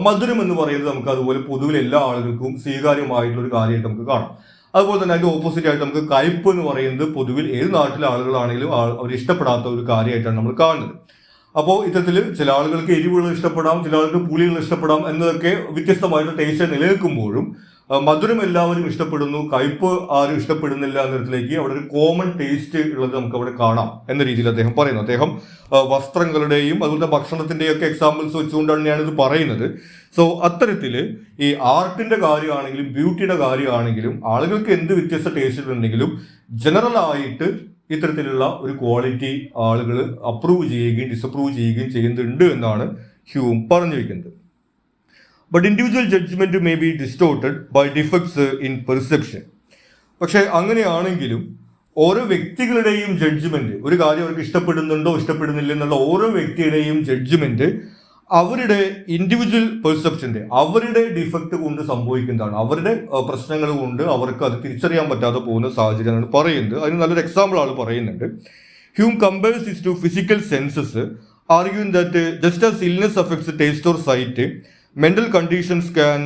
മധുരം എന്ന് പറയുന്നത് നമുക്ക് അതുപോലെ പൊതുവിൽ എല്ലാ ആളുകൾക്കും സ്വീകാര്യമായിട്ടുള്ള ഒരു കാര്യമായിട്ട് നമുക്ക് കാണാം. അതുപോലെ തന്നെ അതിന്റെ ഓപ്പോസിറ്റ് ആയിട്ട് നമുക്ക് കയ്പ് എന്ന് പറയുന്നത് പൊതുവിൽ ഏത് നാട്ടിലെ ആളുകളാണെങ്കിലും അവർ ഇഷ്ടപ്പെടാത്ത ഒരു കാര്യമായിട്ടാണ് നമ്മൾ കാണുന്നത്. അപ്പോൾ ഇത്തരത്തിൽ ചില ആളുകൾക്ക് എരിവുകൾ ഇഷ്ടപ്പെടാം, ചില ആളുകൾക്ക് പുളികൾ ഇഷ്ടപ്പെടാം എന്നതൊക്കെ വ്യത്യസ്തമായിട്ടുള്ള ടേസ്റ്റ് നിലനിൽക്കുമ്പോഴും മധുരം എല്ലാവരും ഇഷ്ടപ്പെടുന്നു, കയ്പ് ആരും ഇഷ്ടപ്പെടുന്നില്ല എന്ന തരത്തിലേക്ക് അവിടെ ഒരു കോമൺ ടേസ്റ്റ് ഉള്ളത് നമുക്ക് അവിടെ കാണാം എന്ന രീതിയിൽ അദ്ദേഹം പറയുന്നു. അദ്ദേഹം വസ്ത്രങ്ങളുടെയും അതുപോലെ ഭക്ഷണത്തിന്റെയും ഒക്കെ എക്സാമ്പിൾസ് വെച്ചുകൊണ്ടാണ് ഞാനിത് പറയുന്നത്. സോ അത്തരത്തിൽ ഈ ആർട്ടിന്റെ കാര്യമാണെങ്കിലും ബ്യൂട്ടിയുടെ കാര്യമാണെങ്കിലും ആളുകൾക്ക് എന്ത് വ്യത്യസ്ത ടേസ്റ്റ് ഉണ്ടെങ്കിലും ജനറൽ ആയിട്ട് ഇത്തരത്തിലുള്ള ഒരു ക്വാളിറ്റി ആളുകൾ അപ്രൂവ് ചെയ്യുകയും ഡിസപ്രൂവ് ചെയ്യുകയും ചെയ്യുന്നുണ്ട് എന്നാണ് ഹ്യൂം പറഞ്ഞു വയ്ക്കുന്നത്. But individual judgment may be distorted by defects in perception. പക്ഷെ അങ്ങനെയാണെങ്കിലും ഓരോ വ്യക്തികളുടെയും ജഡ്ജ്മെന്റ്, ഒരു കാര്യം അവർക്ക് ഇഷ്ടപ്പെടുന്നുണ്ടോ ഇഷ്ടപ്പെടുന്നില്ല എന്നുള്ള ഓരോ വ്യക്തിയുടെയും ജഡ്ജ്മെന്റ് അവരുടെ ഇൻഡിവിജ്വൽ പെർസെപ്ഷന്റെ, അവരുടെ ഡിഫക്റ്റ് കൊണ്ട് സംഭവിക്കുന്നതാണ്. അവരുടെ പ്രശ്നങ്ങൾ കൊണ്ട് അവർക്ക് അത് തിരിച്ചറിയാൻ പറ്റാതെ പോകുന്ന സാഹചര്യമാണ് പറയുന്നത്. അതിന് നല്ലൊരു എക്സാമ്പിൾ ആൾ പറയുന്നുണ്ട്. Hume compares this to physical senses, arguing that just as illness affects taste or sight, mental conditions can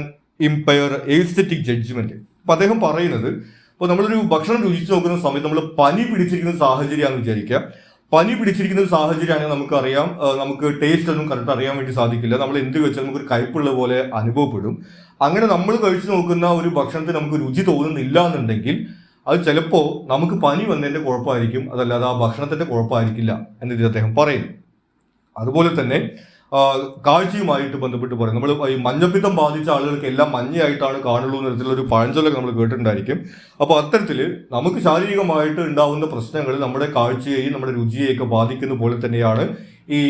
impair aesthetic judgment. അപ്പൊ അദ്ദേഹം പറയുന്നത്, ഇപ്പോൾ നമ്മളൊരു ഭക്ഷണം രുചിച്ച് നോക്കുന്ന സമയത്ത് നമ്മൾ പനി പിടിച്ചിരിക്കുന്ന സാഹചര്യമാണെന്ന് വിചാരിക്കുക. പനി പിടിച്ചിരിക്കുന്ന ഒരു സാഹചര്യമാണെങ്കിൽ നമുക്കറിയാം, നമുക്ക് ടേസ്റ്റ് ഒന്നും കറക്റ്റ് അറിയാൻ വേണ്ടി സാധിക്കില്ല. നമ്മൾ എന്ത് വെച്ചാൽ നമുക്കൊരു കയ്പുള്ള പോലെ അനുഭവപ്പെടും. അങ്ങനെ നമ്മൾ കഴിച്ചു നോക്കുന്ന ഒരു ഭക്ഷണത്തിന് നമുക്ക് രുചി തോന്നുന്നില്ല എന്നുണ്ടെങ്കിൽ അത് ചിലപ്പോൾ നമുക്ക് പനി വന്നതിന്റെ കുഴപ്പമായിരിക്കും, അതല്ലാതെ ആ ഭക്ഷണത്തിന്റെ കുഴപ്പമായിരിക്കില്ല എന്ന രീതിയിൽ അദ്ദേഹം പറയുന്നു. അതുപോലെ തന്നെ കാഴ്ചയുമായിട്ട് ബന്ധപ്പെട്ട് പറയും, നമ്മൾ ഈ മഞ്ഞപ്പിത്തം ബാധിച്ച ആളുകൾക്ക് എല്ലാം മഞ്ഞയായിട്ടാണ് കാണുള്ളൂ എന്ന തരത്തിലുള്ള ഒരു പഴഞ്ചൊല്ലൊക്കെ നമ്മൾ കേട്ടിട്ടുണ്ടായിരിക്കും. അപ്പോൾ അത്തരത്തിൽ നമുക്ക് ശാരീരികമായിട്ട് ഉണ്ടാവുന്ന പ്രശ്നങ്ങൾ നമ്മുടെ കാഴ്ചയെയും നമ്മുടെ രുചിയെയൊക്കെ ബാധിക്കുന്ന പോലെ തന്നെയാണ് ഈ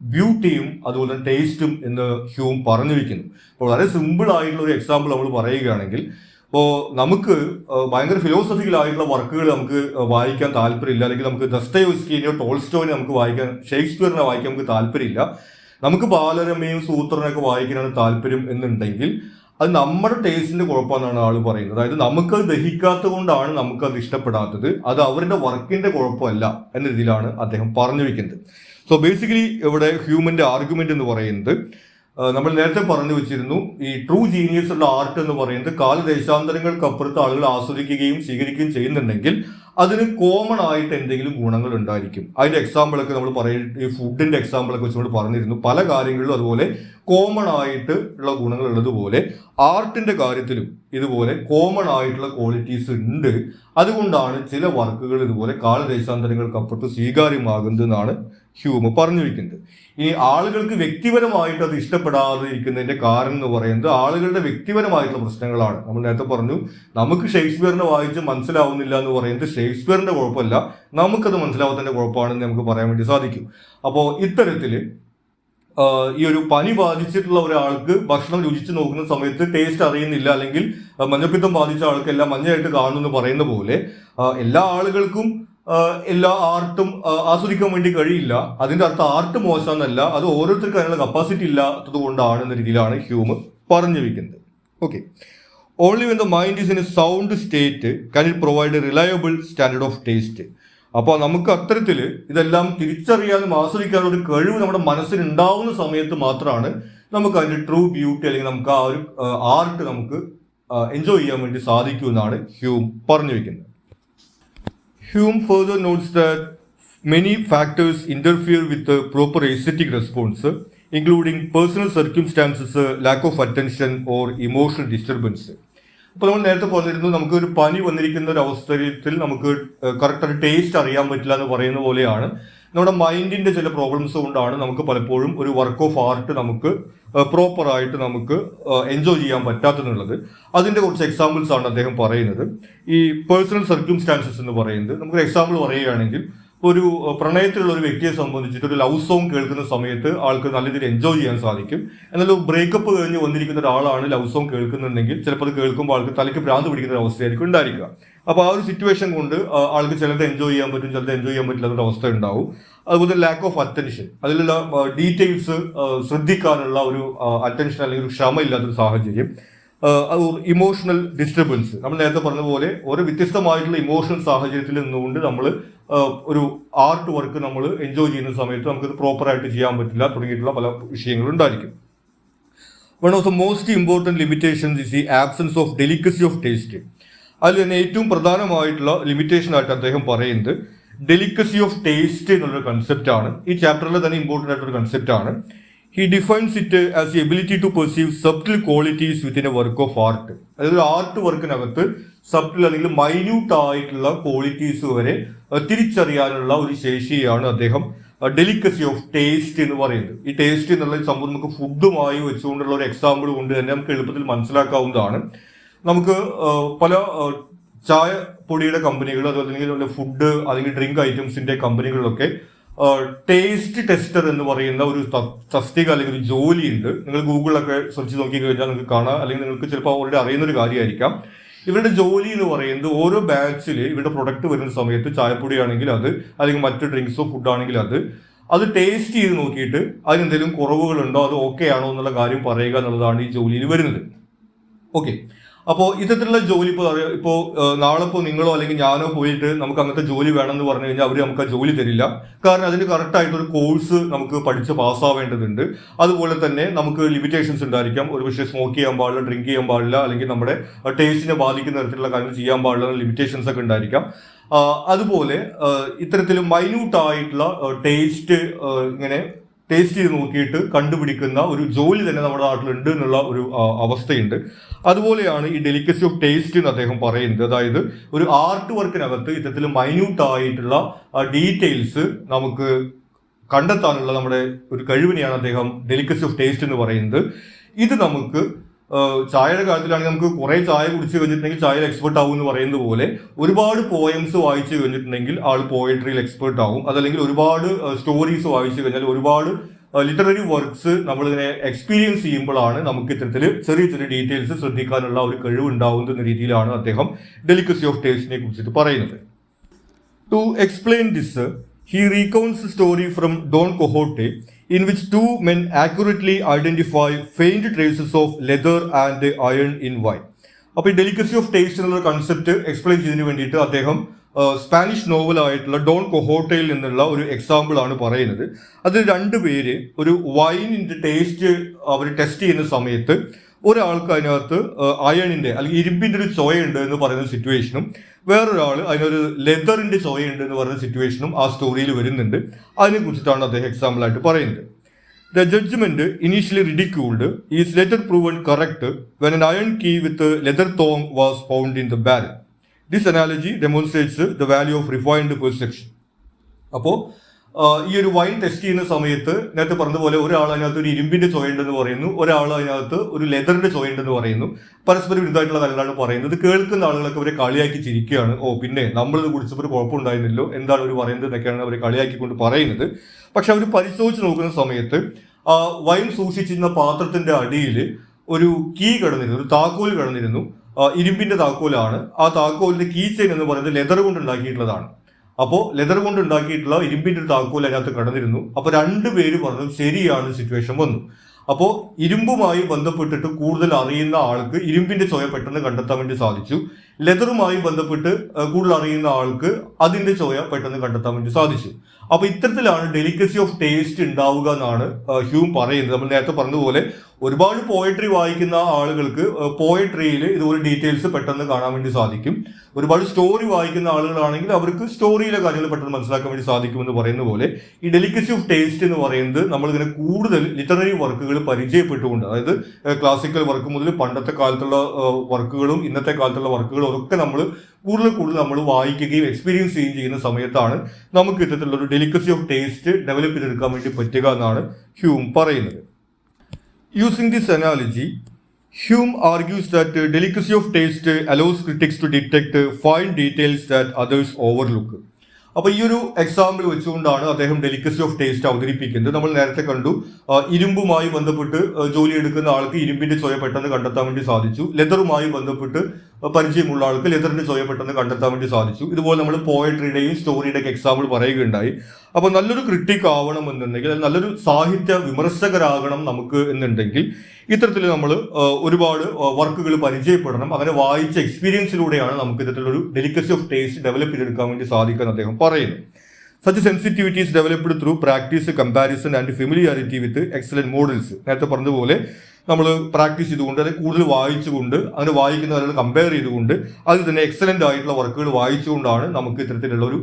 ബ്യൂട്ടിയും അതുപോലെ തന്നെ ടേസ്റ്റും എന്ന് ഹ്യൂം പറഞ്ഞു വയ്ക്കുന്നു. അപ്പോൾ വളരെ സിമ്പിൾ ആയിട്ടുള്ള ഒരു എക്സാമ്പിൾ നമ്മൾ പറയുകയാണെങ്കിൽ, ഇപ്പോൾ നമുക്ക് ഭയങ്കര ഫിലോസഫിക്കൽ ആയിട്ടുള്ള വർക്കുകൾ നമുക്ക് വായിക്കാൻ താല്പര്യമില്ല, അല്ലെങ്കിൽ നമുക്ക് ദസ്തയേവ്സ്കിനെയോ ടോൾസ്റ്റോയിനെ നമുക്ക് വായിക്കാൻ, ഷേക്സ്പിയറിനെ വായിക്കാൻ നമുക്ക് താല്പര്യമില്ല, നമുക്ക് ബാലരമയും സൂത്രനൊക്കെ വായിക്കാനാണ് താല്പര്യം എന്നുണ്ടെങ്കിൽ അത് നമ്മുടെ ടേസ്റ്റിന്റെ കുഴപ്പമെന്നാണ് ആൾ പറയുന്നത്. അതായത് നമുക്കത് ദഹിക്കാത്തത് കൊണ്ടാണ് നമുക്കത് ഇഷ്ടപ്പെടാത്തത്, അത് അവരുടെ വർക്കിന്റെ കുഴപ്പമല്ല എന്ന രീതിയിലാണ് അദ്ദേഹം പറഞ്ഞു വെക്കുന്നത്. സോ ബേസിക്കലി ഇവിടെ ഹ്യൂമന്റെ ആർഗ്യുമെന്റ് എന്ന് പറയുന്നത്, നമ്മൾ നേരത്തെ പറഞ്ഞു വെച്ചിരുന്നു, ഈ ട്രൂ ജീനിയസ് ഉള്ള ആർട്ട് എന്ന് പറയുന്നത് കാലദേശാന്തരങ്ങൾക്കപ്പുറത്ത് ആളുകൾ ആസ്വദിക്കുകയും സ്വീകരിക്കുകയും ചെയ്യുന്നുണ്ടെങ്കിൽ അതിന് കോമൺ ആയിട്ട് എന്തെങ്കിലും ഗുണങ്ങൾ ഉണ്ടായിരിക്കും. അതിന്റെ എക്സാമ്പിളൊക്കെ നമ്മൾ ഈ ഫുഡിന്റെ എക്സാമ്പിളൊക്കെ വെച്ച് നമ്മൾ പറഞ്ഞിരുന്നു. പല കാര്യങ്ങളിലും അതുപോലെ കോമൺ ആയിട്ട് ഉള്ള ഗുണങ്ങൾ ഉള്ളതുപോലെ ആർട്ടിന്റെ കാര്യത്തിലും ഇതുപോലെ കോമൺ ആയിട്ടുള്ള ക്വാളിറ്റീസ് ഉണ്ട്. അതുകൊണ്ടാണ് ചില വർക്കുകൾ ഇതുപോലെ കാലദേശാന്തരങ്ങൾക്കപ്പുറത്ത് സ്വീകാര്യമാകുന്നതെന്നാണ് ഹ്യൂം പറഞ്ഞു വയ്ക്കുന്നത്. ഇനി ആളുകൾക്ക് വ്യക്തിപരമായിട്ട് അത് ഇഷ്ടപ്പെടാതെ ഇരിക്കുന്നതിന്റെ കാരണം എന്ന് പറയുന്നത് ആളുകളുടെ വ്യക്തിപരമായിട്ടുള്ള പ്രശ്നങ്ങളാണ്. നമ്മൾ നേരത്തെ പറഞ്ഞു, നമുക്ക് ഷേക്സ്പിയറിനെ വായിച്ച് മനസ്സിലാവുന്നില്ല എന്ന് പറയുന്നത് ഷേക്സ്പിയറിന്റെ കുഴപ്പമല്ല, നമുക്കത് മനസ്സിലാവാത്തതിന്റെ കുഴപ്പമാണെന്ന് നമുക്ക് പറയാൻ വേണ്ടി സാധിക്കും. അപ്പോൾ ഇത്തരത്തില് ഈ ഒരു പനി ബാധിച്ചിട്ടുള്ള ഒരാൾക്ക് ഭക്ഷണം രുചിച്ച് നോക്കുന്ന സമയത്ത് ടേസ്റ്റ് അറിയുന്നില്ല, അല്ലെങ്കിൽ മഞ്ഞപ്പിത്തം ബാധിച്ച ആൾക്ക് എല്ലാം മഞ്ഞയായിട്ട് കാണുന്നു എന്ന് പറയുന്ന പോലെ എല്ലാ ആളുകൾക്കും എല്ലാ ആർട്ടും ആസ്വദിക്കാൻ വേണ്ടി കഴിയില്ല. അതിന്റെ അർത്ഥം ആർട്ട് മോശമെന്നല്ല, അത് ഓരോരുത്തർക്കും അതിനുള്ള കപ്പാസിറ്റി ഇല്ലാത്തത് കൊണ്ടാണ് എന്ന രീതിയിലാണ് ഹ്യൂം പറഞ്ഞു വയ്ക്കുന്നത്. Okay, only when the mind is in a sound state can it provide a reliable standard of taste. അപ്പോൾ നമുക്ക് അത്തരത്തിൽ ഇതെല്ലാം തിരിച്ചറിയാനും ആസ്വദിക്കാനുള്ള ഒരു കഴിവ് നമ്മുടെ മനസ്സിന് ഉണ്ടാവുന്ന സമയത്ത് മാത്രമാണ് നമുക്ക് അതിന്റെ ട്രൂ ബ്യൂട്ടി, അല്ലെങ്കിൽ നമുക്ക് ആ ഒരു ആർട്ട് നമുക്ക് എൻജോയ് ചെയ്യാൻ വേണ്ടി സാധിക്കൂ എന്നാണ് ഹ്യൂം പറഞ്ഞു വയ്ക്കുന്നത്. Hume further notes that many factors interfere with the proper aesthetic response, including personal circumstances, lack of attention or emotional disturbance. അപ്പോൾ നമ്മൾ നേരത്തെ പറഞ്ഞിരുന്നു, നമുക്കൊരു പനി വന്നിരിക്കുന്ന ഒരു അവസ്ഥയിൽ നമുക്ക് കറക്റ്റ് ടേസ്റ്റ് അറിയാൻ പറ്റില്ല എന്ന് പറയുന്ന പോലെയാണ് നമ്മുടെ മൈൻഡിന്റെ ചില പ്രോബ്ലംസ് കൊണ്ടാണ് നമുക്ക് പലപ്പോഴും ഒരു വർക്ക് ഓഫ് ആർട്ട് നമുക്ക് പ്രോപ്പറായിട്ട് നമുക്ക് എൻജോയ് ചെയ്യാൻ പറ്റാത്തെന്നുള്ളത്. അതിന്റെ കുറച്ച് എക്സാമ്പിൾസ് ആണ് അദ്ദേഹം പറയുന്നത്. ഈ പേഴ്സണൽ സർക്യൂംസ്റ്റാൻസസ് എന്ന് പറയുന്നത്, നമുക്കൊരു എക്സാമ്പിൾ പറയുകയാണെങ്കിൽ, ഒരു പ്രണയത്തിലുള്ള ഒരു വ്യക്തിയെ സംബന്ധിച്ചിട്ട് ഒരു ലവ് സോങ് കേൾക്കുന്ന സമയത്ത് ആൾക്ക് നല്ല രീതിയിൽ എൻജോയ് ചെയ്യാൻ സാധിക്കും. എന്നാൽ ബ്രേക്കപ്പ് കഴിഞ്ഞ് വന്നിരിക്കുന്ന ഒരാളാണ് ലവ് സോങ് കേൾക്കുന്നുണ്ടെങ്കിൽ ചിലപ്പോൾ അത് കേൾക്കുമ്പോൾ ആൾക്ക് തലയ്ക്ക് ഭ്രാന്ത് പിടിക്കുന്ന ഒരു അവസ്ഥയായിരിക്കും ഉണ്ടായിരിക്കുക. അപ്പോൾ ആ ഒരു സിറ്റുവേഷൻ കൊണ്ട് ആൾക്ക് ചിലത് എൻജോയ് ചെയ്യാൻ പറ്റും, ചിലത് എൻജോയ് ചെയ്യാൻ പറ്റില്ല എന്നൊരു അവസ്ഥ ഉണ്ടാവും. അതുപോലെ ലാക്ക് ഓഫ് അറ്റൻഷൻ, അതിലുള്ള ഡീറ്റെയിൽസ് ശ്രദ്ധിക്കാനുള്ള ഒരു അറ്റൻഷൻ അല്ലെങ്കിൽ ഒരു ക്ഷമ ഇല്ലാത്തൊരു സാഹചര്യം. ഇമോഷണൽ ഡിസ്റ്റർബൻസ്, നമ്മൾ നേരത്തെ പറഞ്ഞ പോലെ ഓരോ വ്യത്യസ്തമായിട്ടുള്ള ഇമോഷണൽ സാഹചര്യത്തിൽ നിന്നുകൊണ്ട് നമ്മൾ ഒരു ആർട്ട് വർക്ക് നമ്മൾ എൻജോയ് ചെയ്യുന്ന സമയത്ത് നമുക്കത് പ്രോപ്പറായിട്ട് ചെയ്യാൻ പറ്റില്ല തുടങ്ങിയിട്ടുള്ള പല വിഷയങ്ങളും ഉണ്ടായിരിക്കും. One of the most important limitations is the absence of delicacy of taste. അതിൽ തന്നെ ഏറ്റവും പ്രധാനമായിട്ടുള്ള ലിമിറ്റേഷൻ ആയിട്ട് അദ്ദേഹം പറയുന്നത് ഡെലിക്കസി ഓഫ് ടേസ്റ്റ് എന്നുള്ളൊരു കൺസെപ്റ്റാണ്. ഈ ചാപ്റ്ററിൽ തന്നെ ഇമ്പോർട്ടൻ്റ് ആയിട്ടൊരു കൺസെപ്റ്റാണ്. He defines it as the ability to perceive subtle qualities within a work of art. അതായത് ഒരു ആർട്ട് വർക്കിനകത്ത് സബ്റ്റിൽ അല്ലെങ്കിൽ മൈന്യൂട്ട് ആയിട്ടുള്ള ക്വാളിറ്റീസ് വരെ തിരിച്ചറിയാനുള്ള ഒരു ശേഷിയാണ് അദ്ദേഹം ഡെലിക്കസി ഓഫ് ടേസ്റ്റ് എന്ന് പറയുന്നത്. ഈ ടേസ്റ്റ് എന്നുള്ള സംഭവം നമുക്ക് ഫുഡുമായി വെച്ചുകൊണ്ടുള്ള ഒരു എക്സാമ്പിൾ കൊണ്ട് തന്നെ നമുക്ക് എളുപ്പത്തിൽ മനസ്സിലാക്കാവുന്നതാണ്. നമുക്ക് പല ചായ പൊടിയുടെ കമ്പനികൾ, അതുപോലെ ഫുഡ് അല്ലെങ്കിൽ ഡ്രിങ്ക് ഐറ്റംസിന്റെ കമ്പനികളിലൊക്കെ ടേസ്റ്റ് ടെസ്റ്റർ എന്ന് പറയുന്ന ഒരു തസ്തിക അല്ലെങ്കിൽ ഒരു ജോലി ഉണ്ട്. നിങ്ങൾ ഗൂഗിളിലൊക്കെ സെർച്ച് നോക്കി കഴിഞ്ഞാൽ നിങ്ങൾക്ക് കാണാം, അല്ലെങ്കിൽ നിങ്ങൾക്ക് ചിലപ്പോൾ അവരുടെ അറിയുന്ന ഒരു കാര്യമായിരിക്കാം. ഇവരുടെ ജോലി എന്ന് പറയുന്നത് ഓരോ ബാച്ചിൽ ഇവരുടെ പ്രൊഡക്റ്റ് വരുന്ന സമയത്ത് ചായപ്പൊടി ആണെങ്കിൽ അത്, അല്ലെങ്കിൽ മറ്റ് ഡ്രിങ്ക്സോ ഫുഡാണെങ്കിൽ അത് ടേസ്റ്റ് ചെയ്ത് നോക്കിയിട്ട് അതിനെന്തെങ്കിലും കുറവുകളുണ്ടോ, അത് ഓക്കെ ആണോ എന്നുള്ള കാര്യം പറയുക എന്നുള്ളതാണ് ഈ ജോലിയിൽ വരുന്നത്. ഓക്കെ, അപ്പോൾ ഇത്തരത്തിലുള്ള ജോലി ഇപ്പോൾ നാളെ ഇപ്പോൾ നിങ്ങളോ അല്ലെങ്കിൽ ഞാനോ പോയിട്ട് നമുക്ക് അങ്ങനത്തെ ജോലി വേണമെന്ന് പറഞ്ഞു കഴിഞ്ഞാൽ അവർ നമുക്ക് ആ ജോലി തരില്ല. കാരണം അതിന് കറക്റ്റായിട്ടൊരു കോഴ്സ് നമുക്ക് പഠിച്ച് പാസ്സാവേണ്ടതുണ്ട്. അതുപോലെ തന്നെ നമുക്ക് ലിമിറ്റേഷൻസ് ഉണ്ടായിരിക്കാം. ഒരു പക്ഷേ സ്മോക്ക് ചെയ്യാൻ പാടില്ല, ഡ്രിങ്ക് ചെയ്യാൻ പാടില്ല, അല്ലെങ്കിൽ നമ്മുടെ ടേസ്റ്റിനെ ബാധിക്കുന്ന തരത്തിലുള്ള കാര്യങ്ങൾ ചെയ്യാൻ പാടില്ല, ലിമിറ്റേഷൻസ് ഒക്കെ ഉണ്ടായിരിക്കാം. അതുപോലെ ഇത്തരത്തിൽ മൈന്യൂട്ട് ആയിട്ടുള്ള ടേസ്റ്റ് ഇങ്ങനെ ടേസ്റ്റ് ചെയ്ത് നോക്കിയിട്ട് കണ്ടുപിടിക്കുന്ന ഒരു ജോലി തന്നെ നമ്മുടെ നാട്ടിലുണ്ട് എന്നുള്ള ഒരു അവസ്ഥയുണ്ട്. അതുപോലെയാണ് ഈ ഡെലിക്കസി ഓഫ് ടേസ്റ്റ് എന്ന് അദ്ദേഹം പറയുന്നത്. അതായത് ഒരു ആർട്ട് വർക്കിനകത്ത് ഇത്തരത്തിൽ മൈന്യൂട്ട് ആയിട്ടുള്ള ഡീറ്റെയിൽസ് നമുക്ക് കണ്ടെത്താനുള്ള നമ്മുടെ ഒരു കഴിവിനെയാണ് അദ്ദേഹം ഡെലിക്കസി ഓഫ് ടേസ്റ്റ് എന്ന് പറയുന്നത്. ഇത് നമുക്ക് ചായയുടെ കാര്യത്തിലാണെങ്കിൽ നമുക്ക് കുറെ ചായ കുടിച്ച് കഴിഞ്ഞിട്ടുണ്ടെങ്കിൽ ചായയിൽ എക്സ്പെർട്ട് ആവും എന്ന് പറയുന്നത് പോലെ ഒരുപാട് പോയംസ് വായിച്ചു കഴിഞ്ഞിട്ടുണ്ടെങ്കിൽ ആൾ പോയട്രിയിൽ എക്സ്പെർട്ട് ആവും. അതല്ലെങ്കിൽ ഒരുപാട് സ്റ്റോറീസ് വായിച്ചു കഴിഞ്ഞാൽ ഒരുപാട് ലിറ്റററി വർക്ക്സ് നമ്മളിങ്ങനെ എക്സ്പീരിയൻസ് ചെയ്യുമ്പോഴാണ് നമുക്ക് ഇത്തരത്തിൽ ചെറിയ ചെറിയ ഡീറ്റെയിൽസ് ശ്രദ്ധിക്കാനുള്ള ഒരു കഴിവ് ഉണ്ടാവുന്ന രീതിയിലാണ് അദ്ദേഹം ഡെലിക്കസി ഓഫ് ടേസ്റ്റിനെ കുറിച്ചിട്ട് പറയുന്നത്. To explain this, he recounts a story from Don Quixote in which two men accurately identify faint traces of leather and iron in wine. അപ്പോൾ ഈ ഡെലിക്കസി ഓഫ് ടേസ്റ്റ് എന്നുള്ള കൺസെപ്റ്റ് എക്സ്പ്ലെയിൻ ചെയ്യുന്നതിന് വേണ്ടിയിട്ട് അദ്ദേഹം Spanish നോവലായിട്ടുള്ള Don കൊഹോട്ടയിൽ നിന്നുള്ള ഒരു example ആണ് പറയുന്നത്. അതിൽ രണ്ടുപേര് ഒരു വൈനിന്റെ ടേസ്റ്റ് അവർ ടെസ്റ്റ് ചെയ്യുന്ന സമയത്ത് ഒരാൾക്ക് അതിനകത്ത് അയണിന്റെ അല്ലെങ്കിൽ ഇരുമ്പിന്റെ ഒരു ചോയുണ്ട് എന്ന് പറയുന്ന സിറ്റുവേഷനും വേറൊരാൾ അതിനൊരു ലെതറിന്റെ ചോയുണ്ട് എന്ന് പറയുന്ന സിറ്റുവേഷനും ആ സ്റ്റോറിയിൽ വരുന്നുണ്ട്. അതിനെ കുറിച്ചിട്ടാണ് അദ്ദേഹം എക്സാമ്പിൾ ആയിട്ട് പറയുന്നത്. The judgment, initially ridiculed, is later proven correct when an iron key with a leather thong was found in the barrel. This analogy demonstrates the value of refined perception. അപ്പോൾ ഈ ഒരു വൈൻ ടെസ്റ്റ് ചെയ്യുന്ന സമയത്ത് നേരത്തെ പറഞ്ഞതുപോലെ ഒരാൾ അതിനകത്ത് ഒരു ഇരുമ്പിന്റെ ചോയുണ്ടെന്ന് പറയുന്നു, ഒരാൾ അതിനകത്ത് ഒരു ലെതറിന്റെ ചോയുണ്ടെന്ന് പറയുന്നു. പരസ്പരം വിരുദ്ധമായിട്ടുള്ള കാര്യങ്ങളാണ് പറയുന്നത്. കേൾക്കുന്ന ആളുകളൊക്കെ അവരെ കളിയാക്കി ചിരിക്കുകയാണ്. പിന്നെ നമ്മളിത് കുടിച്ചപ്പോൾ ഒരു കുഴപ്പമുണ്ടായിരുന്നില്ലോ, എന്താണ് അവർ പറയുന്നത് എന്നൊക്കെയാണ് അവരെ കളിയാക്കിക്കൊണ്ട് പറയുന്നത്. പക്ഷെ അവർ പരിശോധിച്ച് നോക്കുന്ന സമയത്ത് വൈൻ സൂക്ഷിച്ചിരുന്ന പാത്രത്തിന്റെ അടിയിൽ ഒരു കീ കിടന്നിരുന്നു, ഒരു താക്കോൽ കിടന്നിരുന്നു. ഇരുമ്പിന്റെ താക്കോലാണ്. ആ താക്കോലിന്റെ കീ ചെയിൻ എന്ന് പറയുന്നത് ലെതർ കൊണ്ട് ഉണ്ടാക്കിയിട്ടുള്ളതാണ്. അപ്പോൾ ലെതർ കൊണ്ട് ഉണ്ടാക്കിയിട്ടുള്ള ഇരുമ്പിന്റെ ഒരു താക്കോൽ അതിനകത്ത് കടന്നിരുന്നു. അപ്പോൾ രണ്ടുപേര് പറഞ്ഞു ശരിയാണ്, സിറ്റുവേഷൻ വന്നു. അപ്പോൾ ഇരുമ്പുമായി ബന്ധപ്പെട്ടിട്ട് കൂടുതൽ അറിയുന്ന ആൾക്ക് ഇരുമ്പിന്റെ ചോയ പെട്ടെന്ന് കണ്ടെത്താൻ വേണ്ടി സാധിച്ചു. ലെതറുമായി ബന്ധപ്പെട്ട് കൂടുതൽ അറിയുന്ന ആൾക്ക് അതിന്റെ ചോയ പെട്ടെന്ന് കണ്ടെത്താൻ വേണ്ടി സാധിച്ചു. അപ്പൊ ഇത്തരത്തിലാണ് ഡെലിക്കസി ഓഫ് ടേസ്റ്റ് ഉണ്ടാവുക എന്നാണ് ഹ്യൂം പറയുന്നത്. നമ്മൾ നേരത്തെ പറഞ്ഞതുപോലെ ഒരുപാട് പോയട്രി വായിക്കുന്ന ആളുകൾക്ക് പോയട്രിയിൽ ഇതുപോലെ ഡീറ്റെയിൽസ് പെട്ടെന്ന് കാണാൻ വേണ്ടി സാധിക്കും. ഒരുപാട് സ്റ്റോറി വായിക്കുന്ന ആളുകളാണെങ്കിൽ അവർക്ക് സ്റ്റോറിയിലെ കാര്യങ്ങൾ പെട്ടെന്ന് മനസ്സിലാക്കാൻ വേണ്ടി സാധിക്കുമെന്ന് പറയുന്ന പോലെ ഈ ഡെലിക്കസി ഓഫ് ടേസ്റ്റ് എന്ന് പറയുന്നത് നമ്മളിങ്ങനെ കൂടുതൽ ലിറ്റററി വർക്കുകൾ പരിചയപ്പെട്ടുകൊണ്ട്, അതായത് ക്ലാസിക്കൽ വർക്ക് മുതൽ പണ്ടത്തെ കാലത്തുള്ള വർക്കുകളും ഇന്നത്തെ കാലത്തുള്ള വർക്കുകളും വർക്കുകളും അതൊക്കെ നമ്മൾ കൂടുതൽ നമ്മൾ വായിക്കുകയും എക്സ്പീരിയൻസ് ചെയ്യുകയും ചെയ്യുന്ന സമയത്താണ് നമുക്ക് ഇത്തരത്തിലുള്ള ഒരു ഡെലിക്കസി ഓഫ് ടേസ്റ്റ് ഡെവലപ്പ് ചെയ്തെടുക്കാൻ വേണ്ടി പറ്റുക എന്നാണ് ഹ്യൂം പറയുന്നത്. Using this analogy, Hume argues that delicacy of taste allows critics to detect fine details that others overlook. അപ്പോൾ ഈ ഒരു എക്സാമ്പിൾ വെച്ചുകൊണ്ടാണ് അദ്ദേഹം ഡെലിക്കസി ഓഫ് ടേസ്റ്റ് അവതരിപ്പിക്കുന്നത്. നമ്മൾ നേരത്തെ കണ്ടു, ഇരുമ്പുമായി ബന്ധപ്പെട്ട് ജോലി എടുക്കുന്ന ആൾക്ക് ഇരുമ്പിന്റെ ചൊയ പെട്ടെന്ന് കണ്ടെത്താൻ വേണ്ടി സാധിച്ചു. ലെതറുമായി ബന്ധപ്പെട്ട് പരിചയമുള്ള ആൾക്ക് ലെതറിന്റെ ചൊയ പെട്ടെന്ന് കണ്ടെത്താൻ വേണ്ടി സാധിച്ചു. ഇതുപോലെ നമ്മൾ പോയട്രിയുടെയും സ്റ്റോറിയുടെ ഒക്കെ എക്സാമ്പിൾ പറയുകയുണ്ടായി. അപ്പോൾ നല്ലൊരു ക്രിട്ടിക് ആവണം എന്നുണ്ടെങ്കിൽ, നല്ലൊരു സാഹിത്യ വിമർശകരാകണം നമുക്ക് എന്നുണ്ടെങ്കിൽ ഇത്തരത്തിൽ നമ്മൾ ഒരുപാട് വർക്കുകൾ പരിചയപ്പെടണം. അങ്ങനെ വായിച്ച എക്സ്പീരിയൻസിലൂടെയാണ് നമുക്ക് ഇത്തരത്തിലൊരു ഡെലിക്കസി ഓഫ് ടേസ്റ്റ് ഡെവലപ്പ് ചെയ്തെടുക്കാൻ വേണ്ടി സാധിക്കുമെന്ന് അദ്ദേഹം പറയുന്നു. Such sensitivity is developed through practice, comparison and familiarity with excellent models. നേരത്തെ പറഞ്ഞതുപോലെ നമ്മൾ പ്രാക്ടീസ് ചെയ്തുകൊണ്ട്, അല്ലെങ്കിൽ കൂടുതൽ വായിച്ചുകൊണ്ട്, അങ്ങനെ വായിക്കുന്നവരോട് കമ്പയർ ചെയ്തുകൊണ്ട്, അതിൽ തന്നെ എക്സലന്റ് ആയിട്ടുള്ള വർക്കുകൾ വായിച്ചുകൊണ്ടാണ് നമുക്ക് ഇത്തരത്തിലുള്ള ഒരു